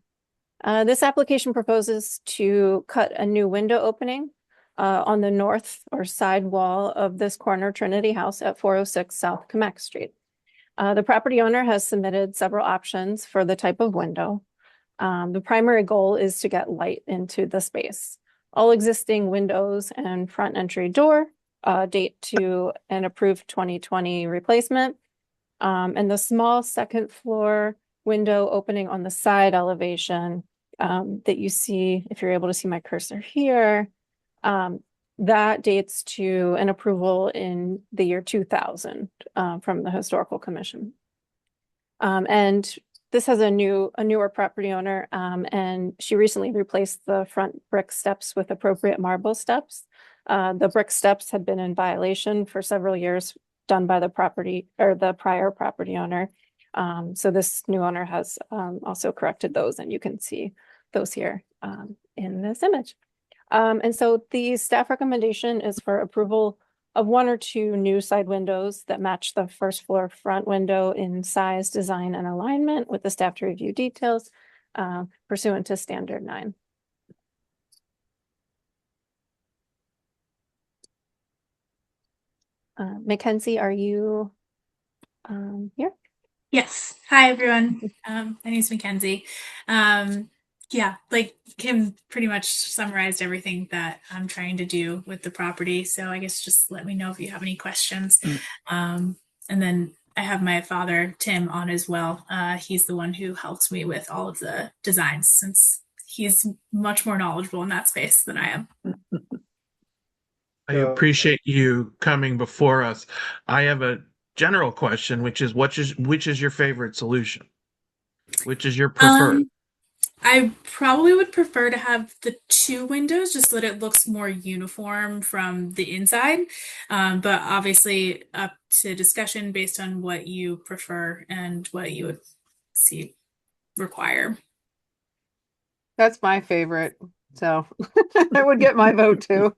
This application proposes to cut a new window opening on the north or side wall of this corner Trinity House at 406 South Kamak Street. The property owner has submitted several options for the type of window. The primary goal is to get light into the space. All existing windows and front entry door date to an approved 2020 replacement. And the small second floor window opening on the side elevation that you see, if you're able to see my cursor here, that dates to an approval in the year 2000 from the Historical Commission. And this has a newer property owner, and she recently replaced the front brick steps with appropriate marble steps. The brick steps had been in violation for several years, done by the prior property owner. So this new owner has also corrected those, and you can see those here in this image. And so the staff recommendation is for approval of 1 or 2 new side windows that match the first floor front window in size, design, and alignment, with the staff to review details pursuant to Standard 9. Mackenzie, are you here? Yes. Hi, everyone. My name is Mackenzie. Yeah, like Kim pretty much summarized everything that I'm trying to do with the property. So I guess just let me know if you have any questions. And then I have my father, Tim, on as well. He's the one who helped me with all of the designs, since he's much more knowledgeable in that space than I am. I appreciate you coming before us. I have a general question, which is which is your favorite solution? Which is your preferred? I probably would prefer to have the 2 windows, just so that it looks more uniform from the inside. But obviously up to discussion based on what you prefer and what you would see require. That's my favorite. So I would get my vote too.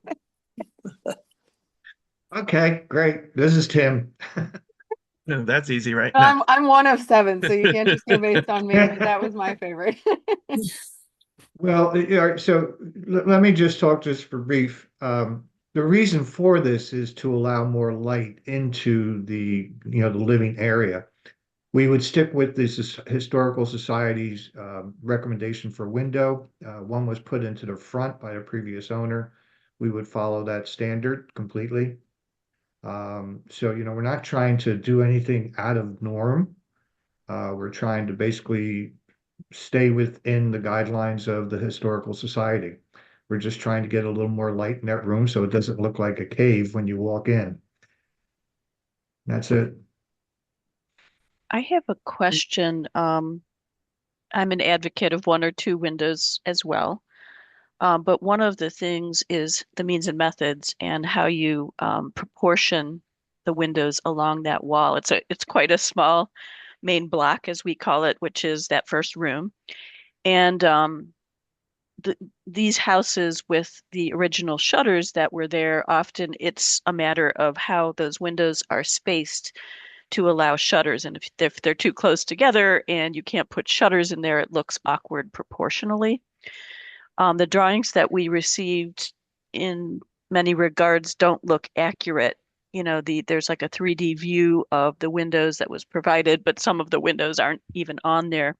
Okay, great. This is Tim. No, that's easy, right? I'm one of 7, so you can't just go based on me, but that was my favorite. Well, so let me just talk just for brief. The reason for this is to allow more light into the living area. We would stick with this Historical Society's recommendation for window. One was put into the front by a previous owner. We would follow that standard completely. So, we're not trying to do anything out of norm. We're trying to basically stay within the guidelines of the Historical Society. We're just trying to get a little more light in that room so it doesn't look like a cave when you walk in. That's it. I have a question. I'm an advocate of 1 or 2 windows as well. But one of the things is the means and methods and how you proportion the windows along that wall. It's quite a small main block, as we call it, which is that first room. And these houses with the original shutters that were there, often it's a matter of how those windows are spaced to allow shutters. And if they're too close together and you can't put shutters in there, it looks awkward proportionally. The drawings that we received in many regards don't look accurate. There's like a 3D view of the windows that was provided, but some of the windows aren't even on there.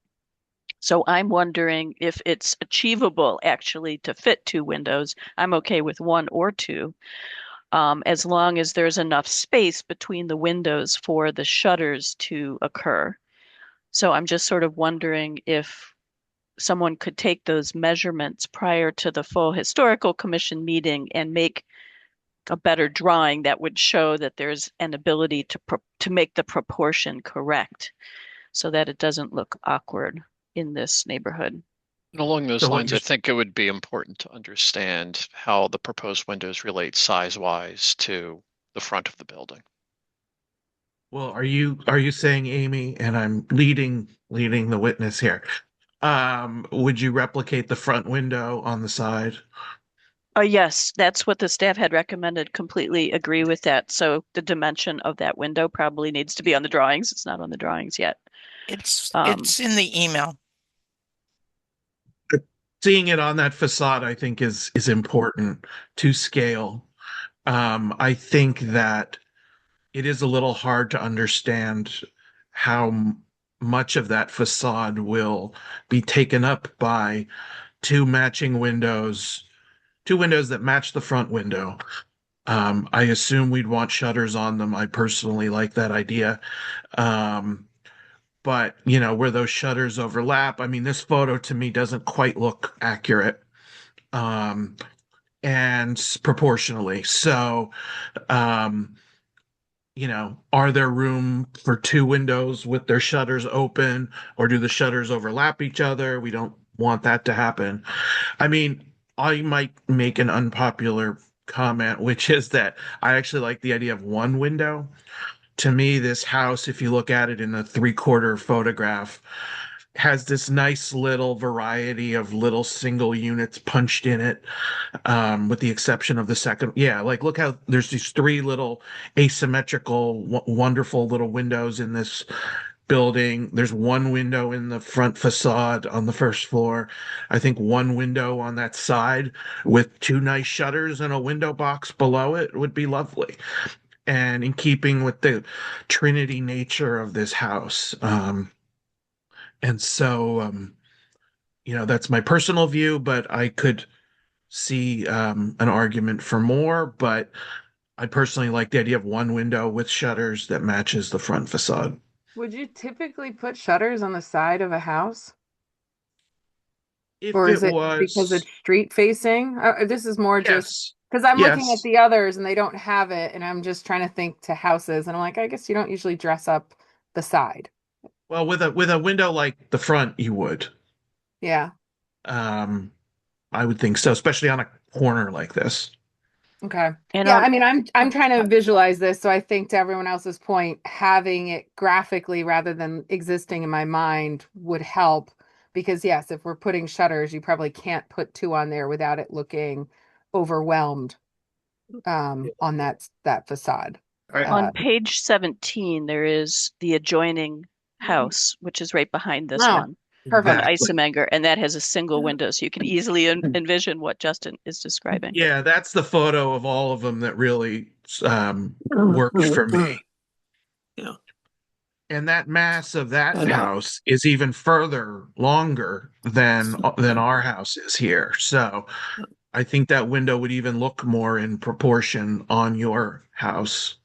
So I'm wondering if it's achievable actually to fit 2 windows. I'm okay with 1 or 2, as long as there's enough space between the windows for the shutters to occur. So I'm just sort of wondering if someone could take those measurements prior to the full Historical Commission meeting and make a better drawing that would show that there's an ability to make the proportion correct so that it doesn't look awkward in this neighborhood. And along those lines, I think it would be important to understand how the proposed windows relate size-wise to the front of the building. Well, are you saying, Amy, and I'm leading the witness here, would you replicate the front window on the side? Yes, that's what the staff had recommended. Completely agree with that. So the dimension of that window probably needs to be on the drawings. It's not on the drawings yet. It's in the email. Seeing it on that facade, I think, is important to scale. I think that it is a little hard to understand how much of that facade will be taken up by 2 matching windows, 2 windows that match the front window. I assume we'd want shutters on them. I personally like that idea. but where those shutters overlap, I mean, this photo to me doesn't quite look accurate, and proportionally. So, are there room for two windows with their shutters open, or do the shutters overlap each other? We don't want that to happen. I mean, I might make an unpopular comment, which is that I actually like the idea of one window. To me, this house, if you look at it in a 3/4 photograph, has this nice little variety of little single units punched in it, with the exception of the second. Yeah, like look how there's these three little asymmetrical, wonderful little windows in this building. There's one window in the front facade on the first floor. I think one window on that side with two nice shutters and a window box below it would be lovely. And in keeping with the Trinity nature of this house. And so, that's my personal view, but I could see an argument for more. But I personally like the idea of one window with shutters that matches the front facade. Would you typically put shutters on the side of a house? If Or is it it because was, it's street facing? This is more just yes, because I'm looking at yes. the others and they don't have it, and I'm just trying to think to houses, and I'm like, I guess you don't usually dress up the side. Well, with a window like the front, you would. Yeah. I would think so, especially on a corner like this. Okay. And Yeah, on- I mean, I'm trying to visualize this, so I think to everyone else's point, having it graphically rather than existing in my mind would help. Because yes, if we're putting shutters, you probably can't put two on there without it looking overwhelmed on that facade. On page 17, there is the adjoining house, which is right behind this Oh, one. perfect. On Isomenger, and that has a single window, so you can easily envision what Justin is describing. Yeah, that's the photo of all of them that really works for me. Yeah. And that mass of that And, house is even further longer than our house is here. So I think that window would even look more in proportion on your house.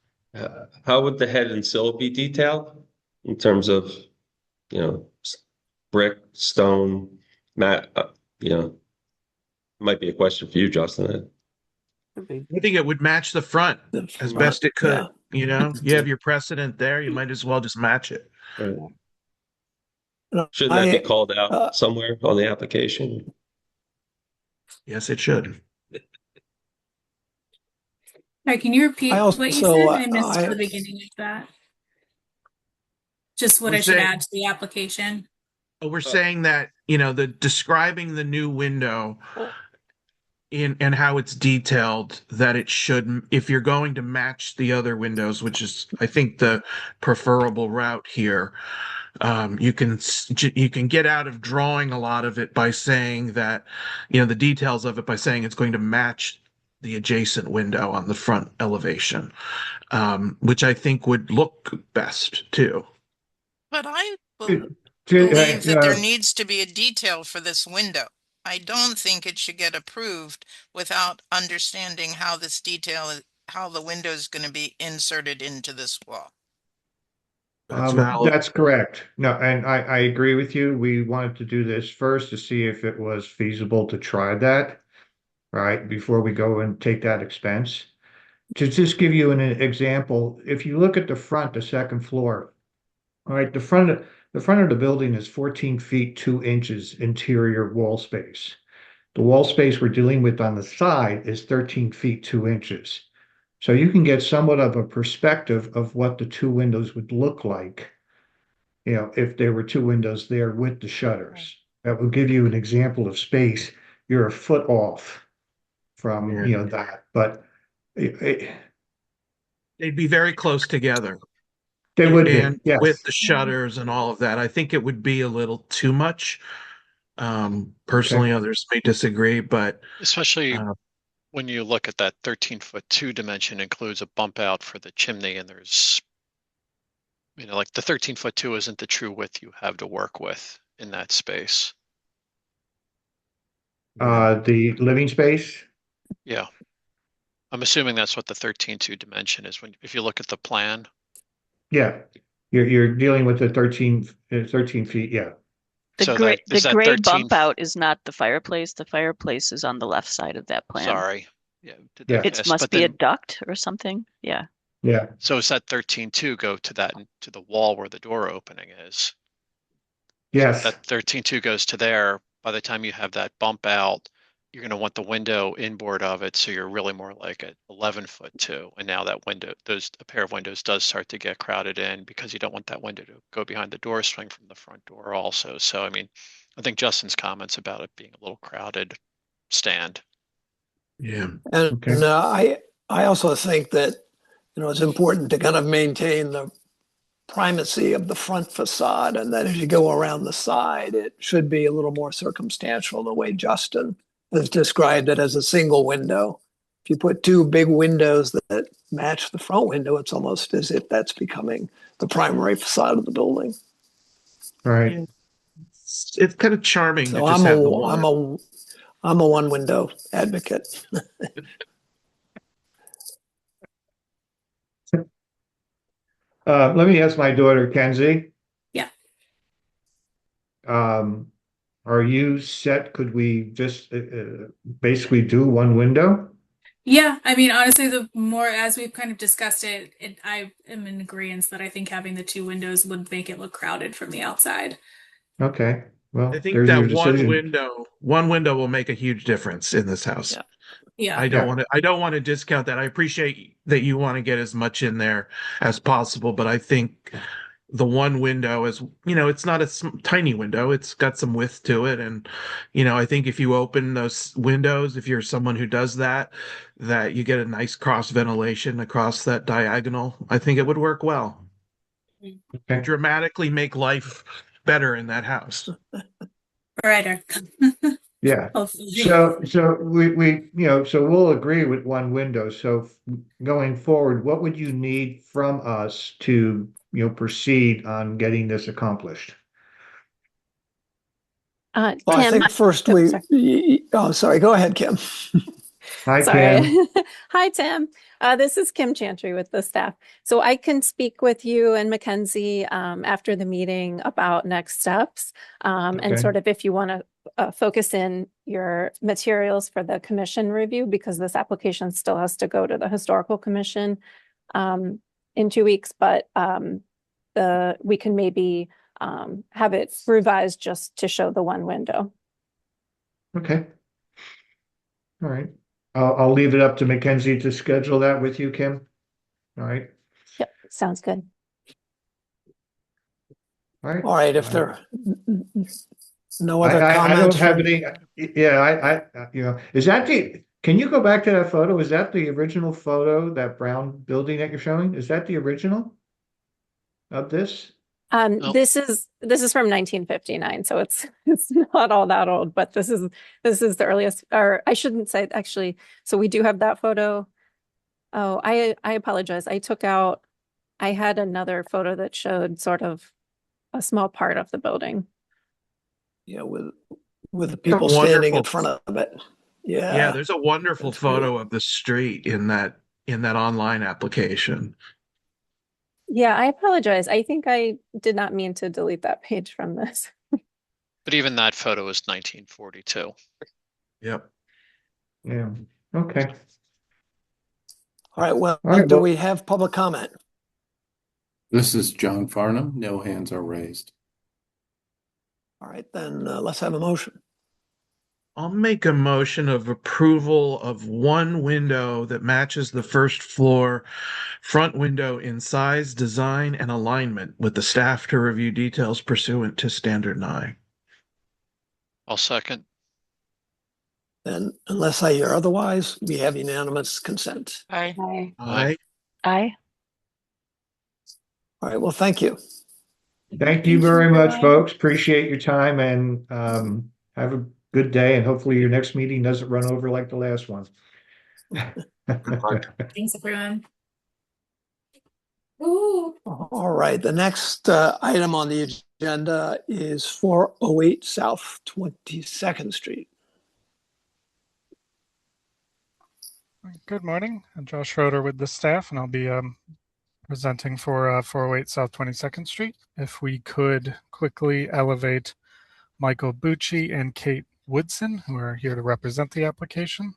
How would the head and sill be detailed in terms of, brick, stone, mat? Might be a question for you, Justin. I think it would match the front as best it could. Yeah. You have your precedent there. You might as well just match it. Right. Shouldn't that be called out somewhere on the application? Yes, it should. Sorry, can you repeat I what you said? also, I missed I- the beginning of that. Just what We're I should saying- add to the application. We're saying that, the describing the new window and how it's detailed, that it should, if you're going to match the other windows, which is, I think, the preferable route here, you can get out of drawing a lot of it by saying that, the details of it by saying it's going to match the adjacent window on the front elevation, which I think would look best too. But I Ju- believe that there uh, needs to be a detail for this window. I don't think it should get approved without understanding how this detail, how the window is going to be inserted into this wall. That's valid. That's correct. No, and I agree with you. We wanted to do this first to see if it was feasible to try that, right, before we go and take that expense. To just give you an example, if you look at the front, the second floor, all right, the front of the building is 14 feet 2 inches interior wall space. The wall space we're dealing with on the side is 13 feet 2 inches. So you can get somewhat of a perspective of what the two windows would look like, if there were two windows there with the shutters. That will give you an example of space. You're a foot off from, that, but They'd be very close together. they would be, And yes. with the shutters and all of that, I think it would be a little too much. Personally, others may disagree, but Especially when you look at that 13'2" dimension includes a bump out for the chimney, and there's, like the 13'2" isn't the true width you have to work with in that space. The living space. Yeah. I'm assuming that's what the 13'2" dimension is if you look at the plan. Yeah. You're dealing with the 13 feet, yeah. The So gray, that is the that gray 13 bump out is not the fireplace. The fireplace is on the left side of that plan. Sorry. Yeah, did Yeah. that It miss, must but be a then, duct or something. Yeah. Yeah. so is that 13.2 go to that, to the wall where the door opening is? So Yes. that 13.2 goes to there. By the time you have that bump out, you're going to want the window inboard of it. So you're really more like at 11 foot 2. And now that window, a pair of windows does start to get crowded in because you don't want that window to go behind the door swing from the front door also. So, I mean, I think Justin's comments about it being a little crowded stand. Yeah. And Okay. I also think that, it's important to kind of maintain the primacy of the front facade, and that as you go around the side, it should be a little more circumstantial the way Justin has described it as a single window. If you put two big windows that match the front window, it's almost as if that's becoming the primary facade of the building. Right. It's kind of charming to So just have the one. I'm a one window advocate. Let me ask my daughter, Kenzie. Yeah. Are you set? Could we just basically do one window? Yeah, I mean, honestly, the more as we've kind of discussed it, I am in agreement that I think having the two windows would make it look crowded from the outside. Okay. Well, I think there's your that decision. one window will make a huge difference in this house. Yeah. Yeah. I don't want to discount that. I appreciate that you want to get as much in there as possible, but I think the one window is, it's not a tiny window. It's got some width to it. And, I think if you open those windows, if you're someone who does that you get a nice cross ventilation across that diagonal. I think it would work well. Okay. Dramatically make life better in that house. Brighter. Yeah. Hopefully. So we so we'll agree with one window. So going forward, what would you need from us to, proceed on getting this accomplished? Well, I Tim, think first sorry. sorry, go ahead, Kim. Hi, Sorry. Kim. Hi, Tim. This is Kim Chantry with the staff. So I can speak with you and Mackenzie after the meeting about next steps. And Okay. sort of if you want to focus in your materials for the commission review, because this application still has to go to the historical commission in 2 weeks, but we can maybe have it revised just to show the one window. Okay. All right. I'll leave it up to Mackenzie to schedule that with you, Kim. All right. Yep, sounds good. All right. All right, if there no other I don't comments have from- any. Yeah, is that can you go back to that photo? Is that the original photo, that brown building that you're showing? Is that the original of this? Oh. This is from 1959, so it's not all that old, but this is the earliest, or I shouldn't say actually. So we do have that photo. Oh, I apologize. I had another photo that showed sort of a small part of the building. Yeah, with the people standing in front of it. Yeah. Yeah, there's a wonderful photo of the street in that online application. Yeah, I apologize. I think I did not mean to delete that page from this. But even that photo is 1942. Yep. Yeah. Okay. All right, well, All right, do well- we have public comment? This is John Farnham. No hands are raised. All right, then let's have a motion. I'll make a motion of approval of one window that matches the first floor front window in size, design, and alignment with the staff to review details pursuant to Standard 9. I'll second. And unless I hear otherwise, we have unanimous consent. Aye. Hi. Aye. Aye. All right, well, thank you. Thank you very much, folks. Appreciate your time, and have a good day, and hopefully your next meeting doesn't run over like the last one. Thanks, everyone. Ooh. All right, the next item on the agenda is 408 South 22nd Street. Good morning. I'm Josh Schroeder with the staff, and I'll be presenting for 408 South 22nd Street. If we could quickly elevate Michael Bucci and Kate Woodson, who are here to represent the application.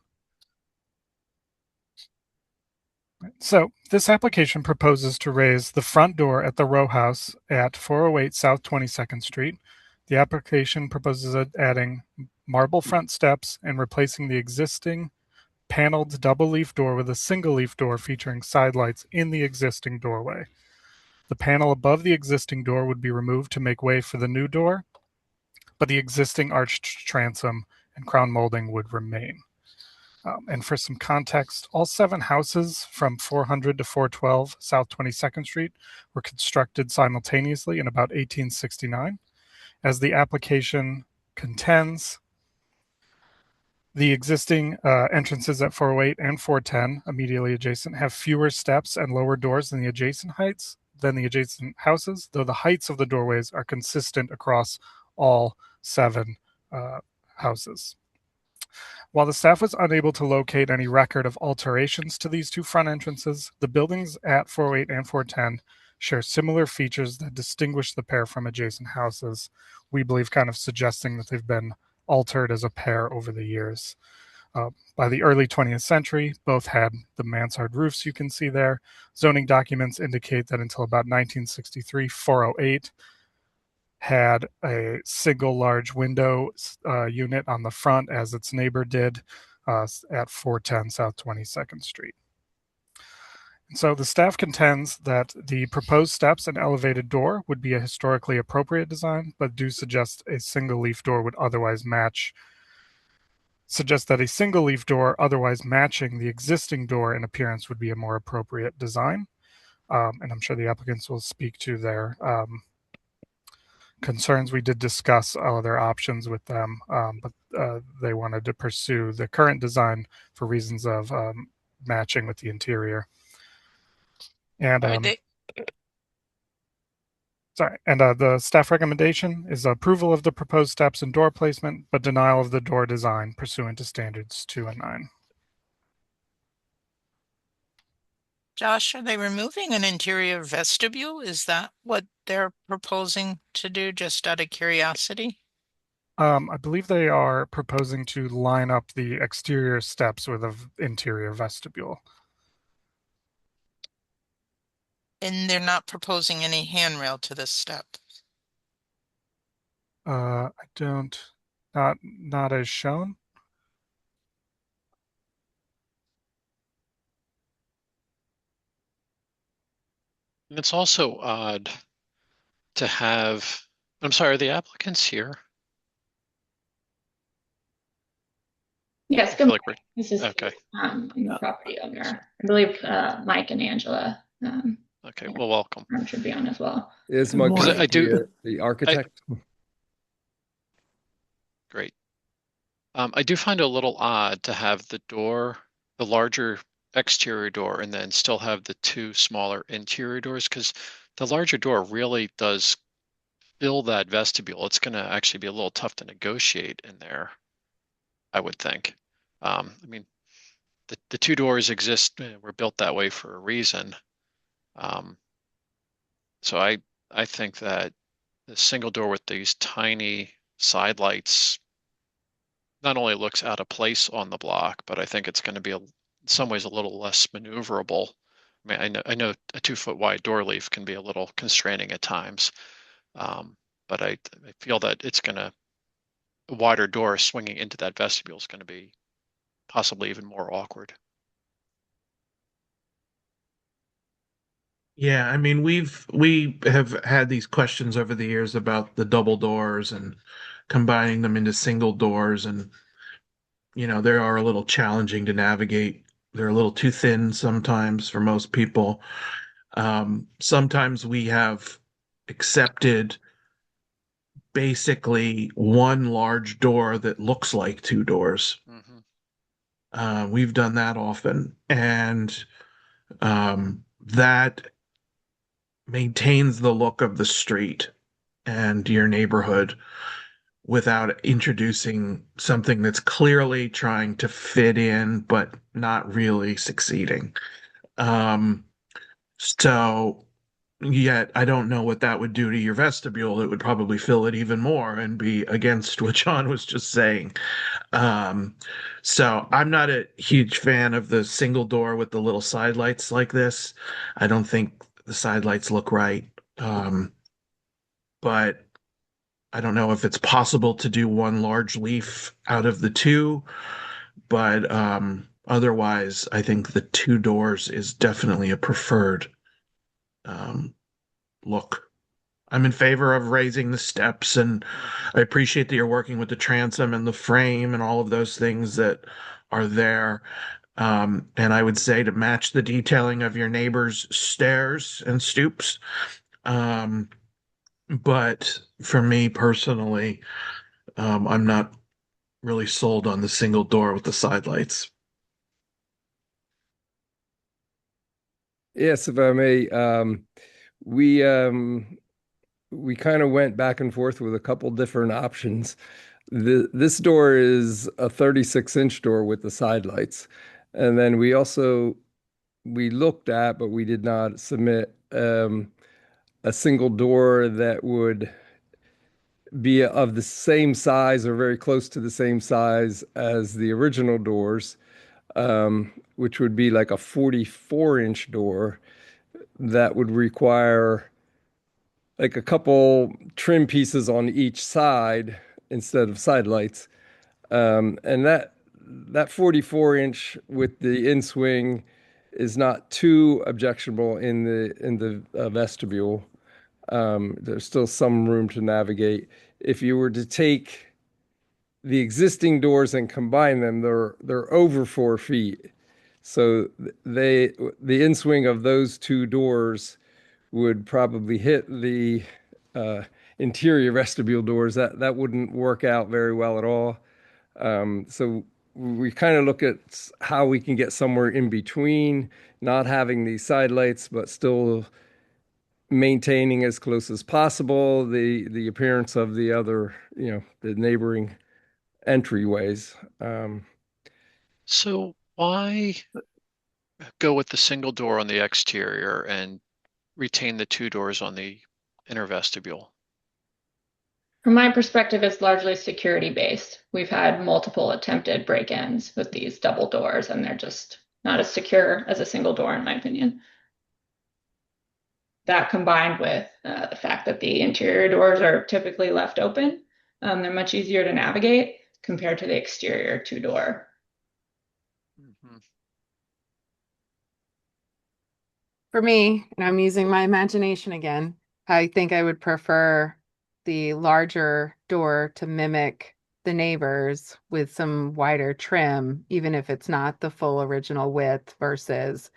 So this application proposes to raise the front door at the row house at 408 South 22nd Street. The application proposes adding marble front steps and replacing the existing paneled double leaf door with a single leaf door featuring side lights in the existing doorway. The panel above the existing door would be removed to make way for the new door, but the existing arched transom and crown molding would remain. And for some context, all 7 houses from 400 to 412 South 22nd Street were constructed simultaneously in about 1869. As the application contends, the existing entrances at 408 and 410, immediately adjacent, have fewer steps and lower doors than the adjacent houses, though the heights of the doorways are consistent across all 7 houses. While the staff was unable to locate any record of alterations to these 2 front entrances, the buildings at 408 and 410 share similar features that distinguish the pair from adjacent houses, we believe kind of suggesting that they've been altered as a pair over the years. By the early 20th century, both had the mansard roofs you can see there. Zoning documents indicate that until about 1963, 408 had a single large window unit on the front, as its neighbor did at 410 South 22nd Street. And so the staff contends that the proposed steps and elevated door would be a historically appropriate design, but do suggest a single leaf door would otherwise that a single leaf door otherwise matching the existing door in appearance would be a more appropriate design. And I'm sure the applicants will speak to their concerns. We did discuss other options with them, but they wanted to pursue the current design for reasons of matching with the interior. And the staff recommendation is approval of the proposed steps and door placement, but denial of the door design pursuant to standards 2 and 9. Josh, are they removing an interior vestibule? Is that what they're proposing to do, just out of curiosity? I believe they are proposing to line up the exterior steps with an interior vestibule. And they're not proposing any handrail to this step? I don't, not as shown. It's also odd to have, I'm sorry, are the applicants here? Yes, good Like morning. This is okay. I'm the property owner. I believe Mike and Angela. Okay, well, welcome. Should be on as well. Is Mike I do the architect? Great. I do find it a little odd to have the door, the larger exterior door, and then still have the 2 smaller interior doors, because the larger door really does fill that vestibule. It's going to actually be a little tough to negotiate in there, I would think. I mean, the 2 doors exist, were built that way for a reason. So I think that the single door with these tiny side lights not only looks out of place on the block, but I think it's going to be in some ways a little less maneuverable. I mean, I know a 2-foot wide door leaf can be a little constraining at times, but I feel that it's going to, a wider door swinging into that vestibule is going to be possibly even more awkward. Yeah, I mean, we have had these questions over the years about the double doors and combining them into single doors, and they are a little challenging to navigate. They're a little too thin sometimes for most people. Sometimes we have accepted basically one large door that looks like 2 doors. Mm-hmm. We've done that often, and that maintains the look of the street and your neighborhood without introducing something that's clearly trying to fit in but not really succeeding. So yet I don't know what that would do to your vestibule. It would probably fill it even more and be against what John was just saying. So I'm not a huge fan of the single door with the little side lights like this. I don't think the side lights look right. But I don't know if it's possible to do one large leaf out of the two, but otherwise, I think the two doors is definitely a preferred look. I'm in favor of raising the steps, and I appreciate that you're working with the transom and the frame and all of those things that are there. And I would say to match the detailing of your neighbor's stairs and stoops. But for me personally, I'm not really sold on the single door with the side lights. Yes, if I may, we kind of went back and forth with a couple different options. This door is a 36-inch door with the side lights. And then we looked at, but we did not submit a single door that would be of the same size or very close to the same size as the original doors, which would be like a 44-inch door that would require like a couple trim pieces on each side instead of side lights. And that 44-inch with the in-swing is not too objectionable in the vestibule. There's still some room to navigate. If you were to take the existing doors and combine them, they're over 4 feet. So the in-swing of those two doors would probably hit the interior vestibule doors. That wouldn't work out very well at all. So we kind of look at how we can get somewhere in between, not having these side lights, but still maintaining as close as possible the appearance of the other, the neighboring entryways. So why go with the single door on the exterior and retain the two doors on the inner vestibule? From my perspective, it's largely security based. We've had multiple attempted break-ins with these double doors, and they're just not as secure as a single door, in my opinion. That combined with the fact that the interior doors are typically left open, they're much easier to navigate compared to the exterior two-door. For me, and I'm using my imagination again, I think I would prefer the larger door to mimic the neighbors with some wider trim, even if it's not the full original width versus,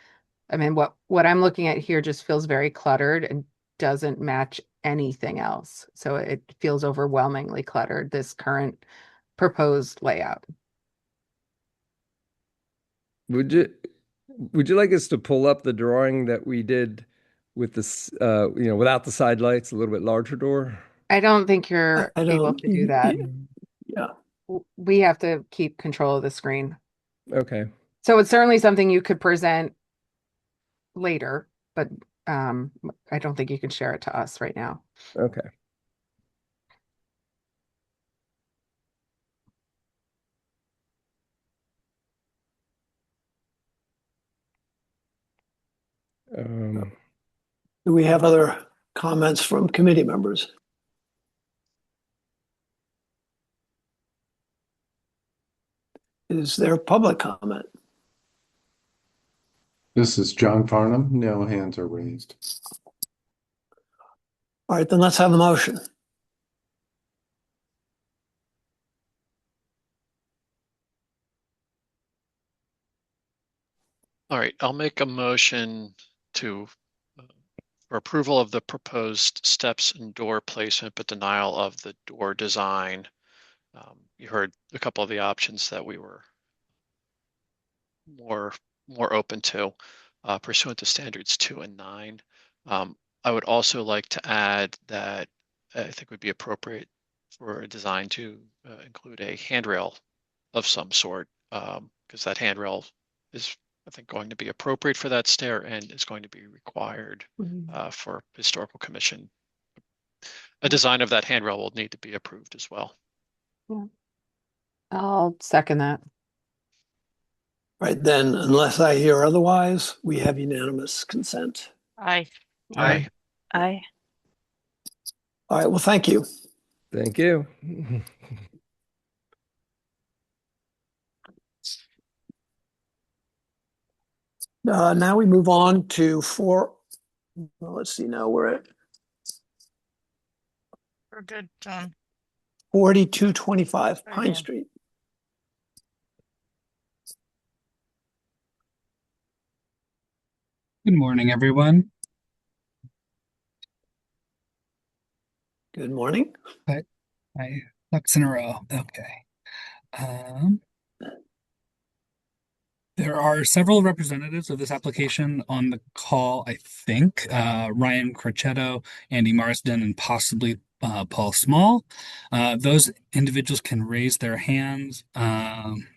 I mean, what I'm looking at here just feels very cluttered and doesn't match anything else. So it feels overwhelmingly cluttered, this current proposed layout. Would you like us to pull up the drawing that we did with this, without the side lights, a little bit larger door? I don't think you're I able don't- to do that. Yeah. We have to keep control of the screen. Okay. So it's certainly something you could present later, but I don't think you can share it to us right now. Okay. Do we have other comments from committee members? Is there public comment? This is John Farnham. No hands are raised. All right, then let's have the motion. All right, I'll make a motion for approval of the proposed steps and door placement, but denial of the door design. You heard a couple of the options that we were more open to pursuant to standards 2 and 9. I would also like to add that I think it would be appropriate for a design to include a handrail of some sort, because that handrail is I think, going to be appropriate for that stair and is going to be required for historical commission. A design of that handrail will need to be approved as well. Yeah. I'll second that. Right then, unless I hear otherwise, we have unanimous consent. Aye. Aye. Aye. All right, well, thank you. Thank you. Now we move on to let's see, now we're at We're good, John. 4225 Pine Yeah. Street. Good morning, everyone. Good morning. Hi, ducks in a row. Okay. There are several representatives of this application on the call, I think. Ryan Crochetto, Andy Marsden, and possibly Paul Small. Those individuals can raise their hands,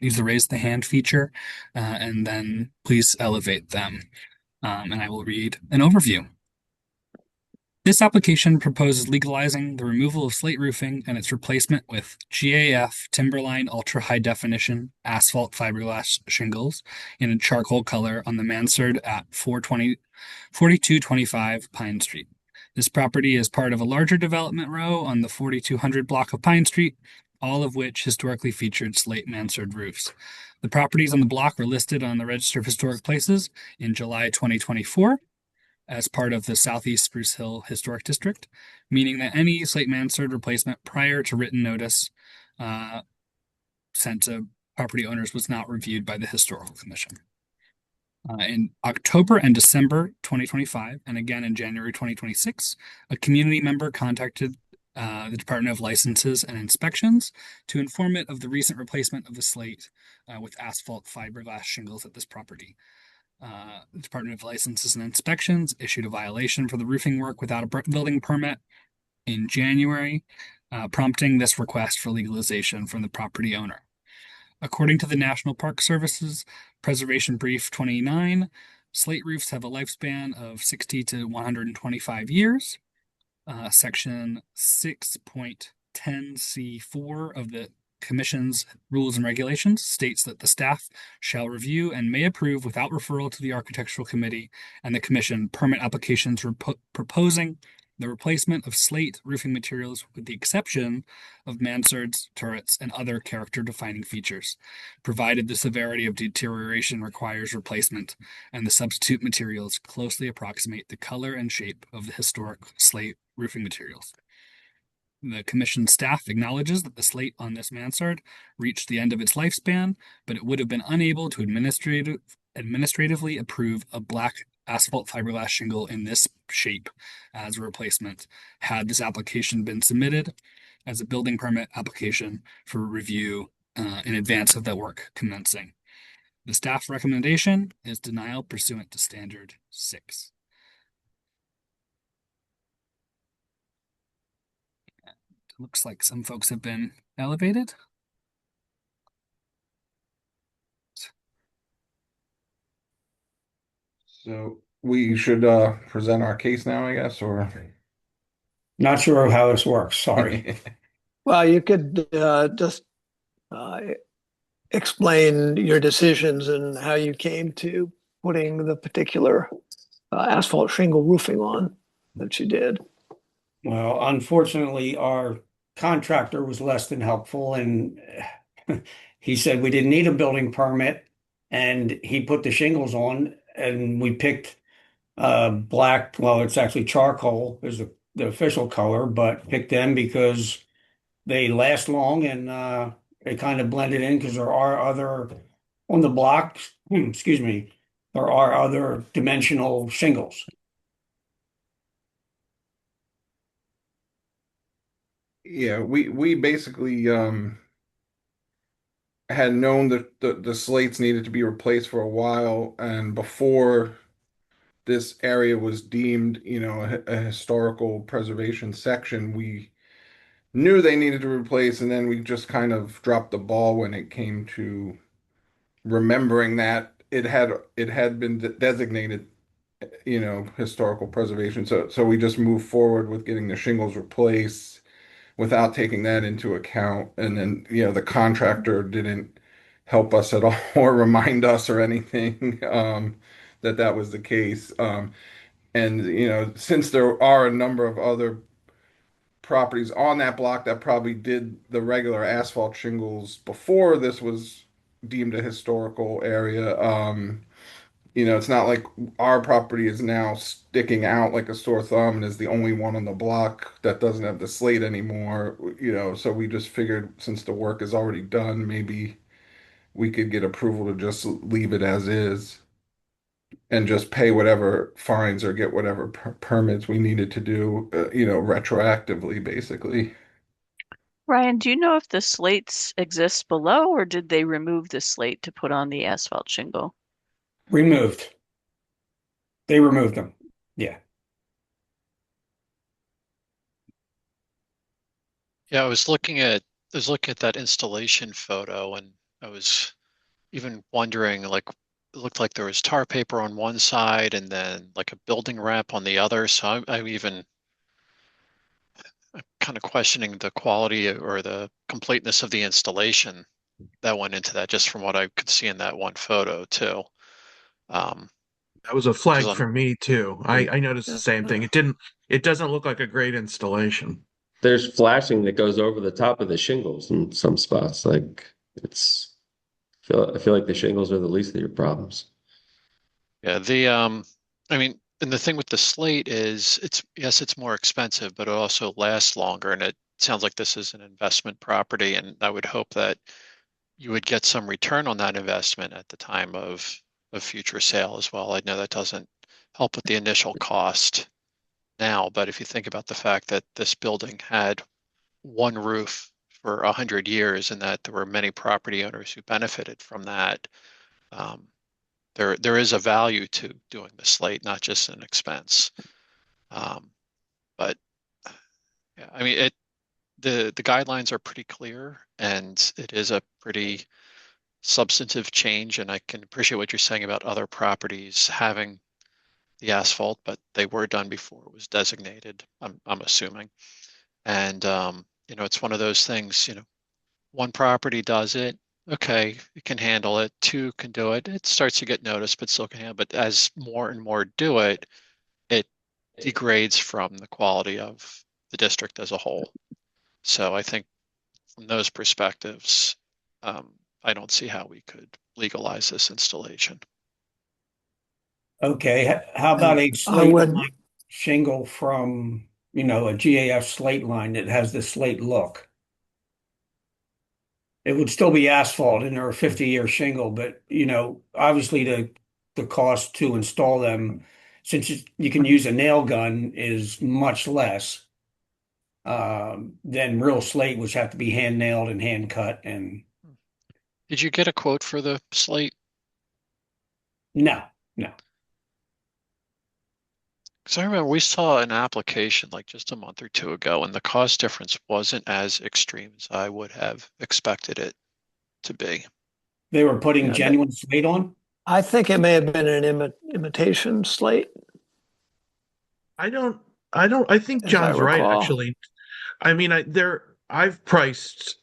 use the raise the hand feature, and then please elevate them. And I will read an overview. This application proposes legalizing the removal of slate roofing and its replacement with GAF Timberline Ultra High Definition asphalt fiberglass shingles in a charcoal color on the mansard at 4225 Pine Street. This property is part of a larger development row on the 4200 block of Pine Street, all of which historically featured slate mansard roofs. The properties on the block were listed on the Register of Historic Places in July 2024. As part of the Southeast Spruce Hill Historic District, meaning that any slate mansard replacement prior to written notice sent to property owners was not reviewed by the Historical Commission. In October and December 2025, and again in January 2026, a community member contacted the Department of Licenses and Inspections to inform it of the recent replacement of the slate with asphalt fiberglass shingles at this property. The Department of Licenses and Inspections issued a violation for the roofing work without a building permit in January, prompting this request for legalization from the property owner. According to the National Park Service's Preservation Brief 29, slate roofs have a lifespan of 60 to 125 years. Section 6.10C4 of the Commission's rules and regulations states that the staff shall review and may approve without referral to the Architectural Committee and the Commission permit applications proposing the replacement of slate roofing materials with the exception of mansards, turrets, and other character-defining features, provided the severity of deterioration requires replacement and the substitute materials closely approximate the color and shape of the historic slate roofing materials. The Commission staff acknowledges that the slate on this mansard reached the end of its lifespan, but it would have been unable to administratively approve a black asphalt fiberglass shingle in this shape as a replacement had this application been submitted as a building permit application for review in advance of the work commencing. The staff recommendation is denial pursuant to Standard 6. Looks like some folks have been elevated. So we should present our case now, I guess, or Not sure how this works. Sorry. Well, you could just explain your decisions and how you came to putting the particular asphalt shingle roofing on that you did. Well, unfortunately, our contractor was less than helpful, and he said we didn't need a building permit, and he put the shingles on, and we picked black. Well, it's actually charcoal is the official color, but picked them because they last long and they kind of blended in because there are other on the block. Excuse me. There are other dimensional shingles. yeah, we basically had known that the slates needed to be replaced for a while, and before this area was deemed, a historical preservation section, we knew they needed to replace, and then we just kind of dropped the ball when it came to remembering that it had been designated, historical preservation. So we just moved forward with getting the shingles replaced without taking that into account. And then, the contractor didn't help us at all or remind us or anything that that was the case. And, since there are a number of other properties on that block that probably did the regular asphalt shingles before this was deemed a historical area, it's not like our property is now sticking out like a sore thumb and is the only one on the block that doesn't have the slate anymore, so we just figured since the work is already done, maybe we could get approval to just leave it as is and just pay whatever fines or get whatever permits we needed to do, retroactively, basically. Ryan, do you know if the slates exist below, or did they remove the slate to put on the asphalt shingle? Removed. They removed them. Yeah. Yeah, I was looking at that installation photo, and I was even wondering, like, it looked like there was tar paper on one side and then like a building ramp on the other. So I'm kind of questioning the quality or the completeness of the installation that went into that, just from what I could see in that one photo too. That was a flag Because for me too. I noticed the same thing. It doesn't look like a great installation. There's flashing that goes over the top of the shingles in some spots. Like I feel like the shingles are the least of your problems. Yeah, I mean, and the thing with the slate is it's more expensive, but it also lasts longer. And it sounds like this is an investment property, and I would hope that you would get some return on that investment at the time of future sale as well. I know that doesn't help with the initial cost now, but if you think about the fact that this building had one roof for 100 years and that there were many property owners who benefited from that, there is a value to doing the slate, not just an expense. But yeah, I mean, the guidelines are pretty clear, and it is a pretty substantive change. And I can appreciate what you're saying about other properties having the asphalt, but they were done before it was designated, I'm assuming. And it's one of those things, one property does it, okay, it can handle it. Two can do it. It starts to get noticed, but still can handle. But as more and more do it, it degrades from the quality of the district as a whole. So I think from those perspectives, I don't see how we could legalize this installation. Okay. How about a I slate would, line shingle from, a GAF slate line that has the slate look? It would still be asphalt and they're a 50-year shingle, but obviously the cost to install them, since you can use a nail gun, is much less than real slate, which have to be hand nailed and hand cut. And Did you get a quote for the slate? no. Because I remember we saw an application like just a month or two ago, and the cost difference wasn't as extreme as I would have expected it to be. They were putting Yeah, genuine slate on? I think it may have been an imitation slate. I think As I John's right, recall. actually. I mean, I've priced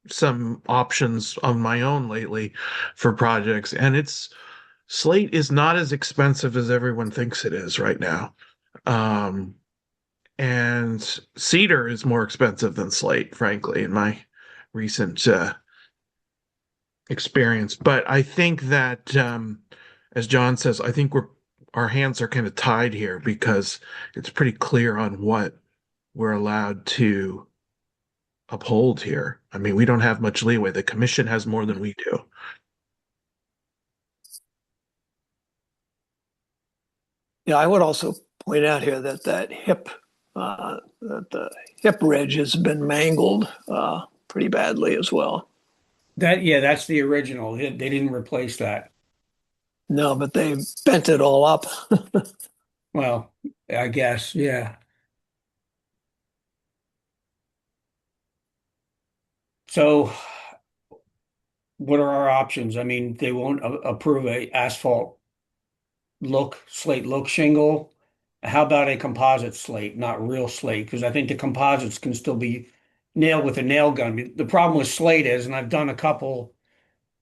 some options on my own lately for projects, and slate is not as expensive as everyone thinks it is right now. And cedar is more expensive than slate, frankly, in my recent experience. But I think that, as John says, I think our hands are kind of tied here because it's pretty clear on what we're allowed to uphold here. I mean, we don't have much leeway. The commission has more than we do. Yeah, I would also point out here that that the hip ridge has been mangled pretty badly as well. That's the original. They didn't replace that. No, but they bent it all up. Well, I guess, yeah. So what are our options? I mean, they won't approve a asphalt slate look shingle. How about a composite slate, not real slate? Because I think the composites can still be nailed with a nail gun. The problem with slate is, and I've done a couple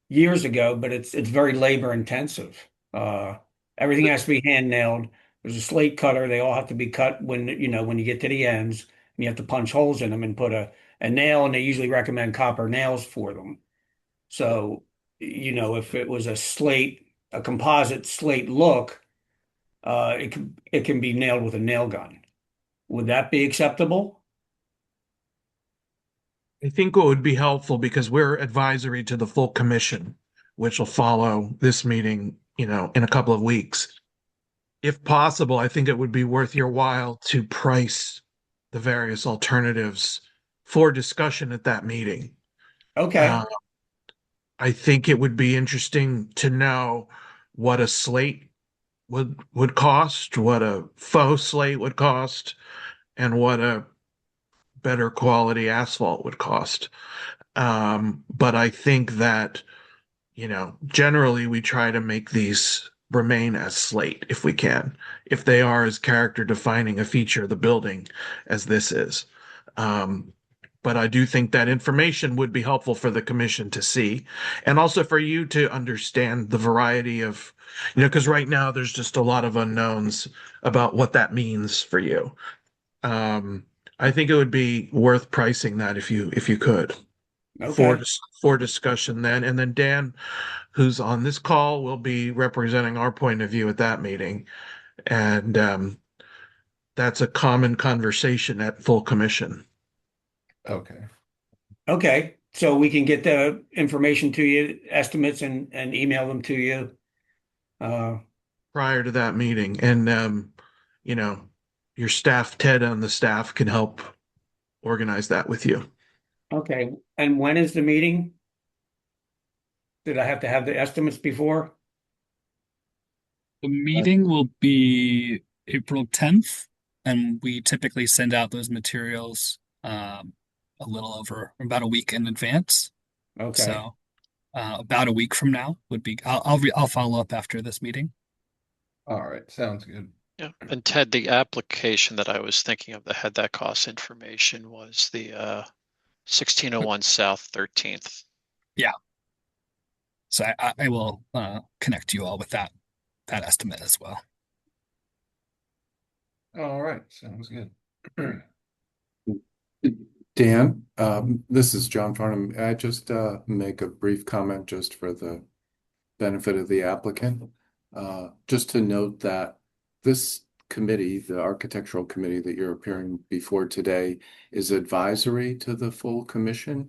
years ago, but it's very labor intensive. Everything has to be hand nailed. There's a slate cutter. They all have to be cut when you get to the ends. And you have to punch holes in them and put a nail, and they usually recommend copper nails for them. So, if it was a composite slate look, it can be nailed with a nail gun. Would that be acceptable? I think what would be helpful, because we're advisory to the full commission, which will follow this meeting, in a couple of weeks. If possible, I think it would be worth your while to price the various alternatives for discussion at that meeting. Okay. I think it would be interesting to know what a slate would cost, what a faux slate would cost, and what a better quality asphalt would cost. But I think that, generally we try to make these remain as slate if we can, if they are as character defining a feature of the building as this is. But I do think that information would be helpful for the commission to see, and also for you to understand the variety of, because right now there's just a lot of unknowns about what that means for you. I think it would be worth pricing that if you could. Okay. For discussion then. And then Dan, who's on this call, will be representing our point of view at that meeting. And that's a common conversation at full commission. Okay. Okay. So we can get the information to you, estimates, and email them to you. Prior to that meeting. And, your staff, Ted on the staff, can help organize that with you. Okay. And when is the meeting? Did I have to have the estimates before? The meeting will be April 10th, and we typically send out those materials a little over about a week in advance. Okay. So about a week from now would be. I'll follow up after this meeting. All right, sounds good. Yeah, and Ted, the application that I was thinking of that had that cost information was the 1601 South 13th. Yeah. So I will connect you all with that estimate as well. All right, sounds good. Dan, this is John Farnham. I just make a brief comment just for the benefit of the applicant. Just to note that this committee, the architectural committee that you're appearing before today, is advisory to the full commission.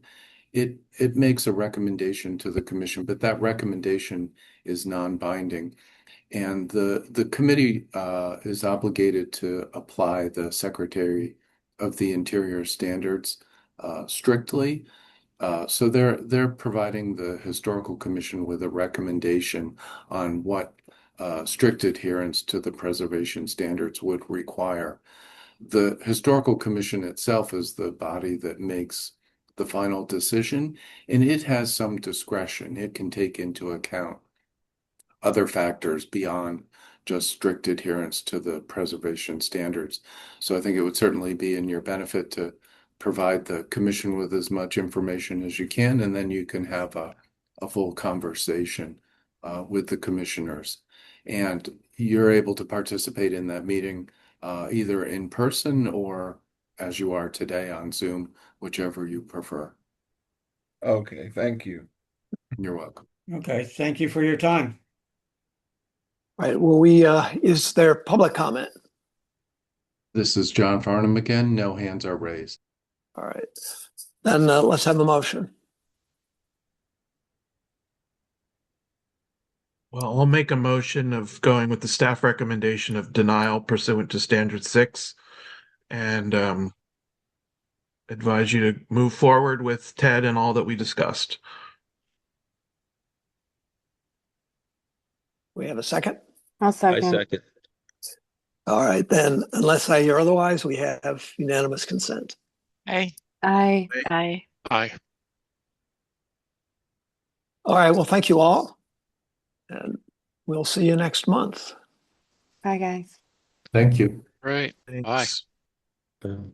It makes a recommendation to the commission, but that recommendation is non-binding. And the committee is obligated to apply the Secretary of the Interior standards strictly. So they're providing the Historical Commission with a recommendation on what strict adherence to the preservation standards would require. The Historical Commission itself is the body that makes the final decision, and it has some discretion. It can take into account other factors beyond just strict adherence to the preservation standards. So I think it would certainly be in your benefit to provide the commission with as much information as you can, and then you can have a full conversation with the commissioners. And you're able to participate in that meeting either in person or as you are today on Zoom, whichever you prefer. Okay, thank you. You're welcome. Okay, thank you for your time. All right, well, is there public comment? This is John Farnham again. No hands are raised. All right, then let's have a motion. Well, I'll make a motion of going with the staff recommendation of denial pursuant to Standard 6, and advise you to move forward with Ted and all that we discussed. We have a second? I'll second. I second. All right, then, unless I hear otherwise, we have unanimous consent. Aye. Aye. Aye. Aye. All right, well, thank you all. And we'll see you next month. Bye, guys. Thank you. Right. Bye. Thanks.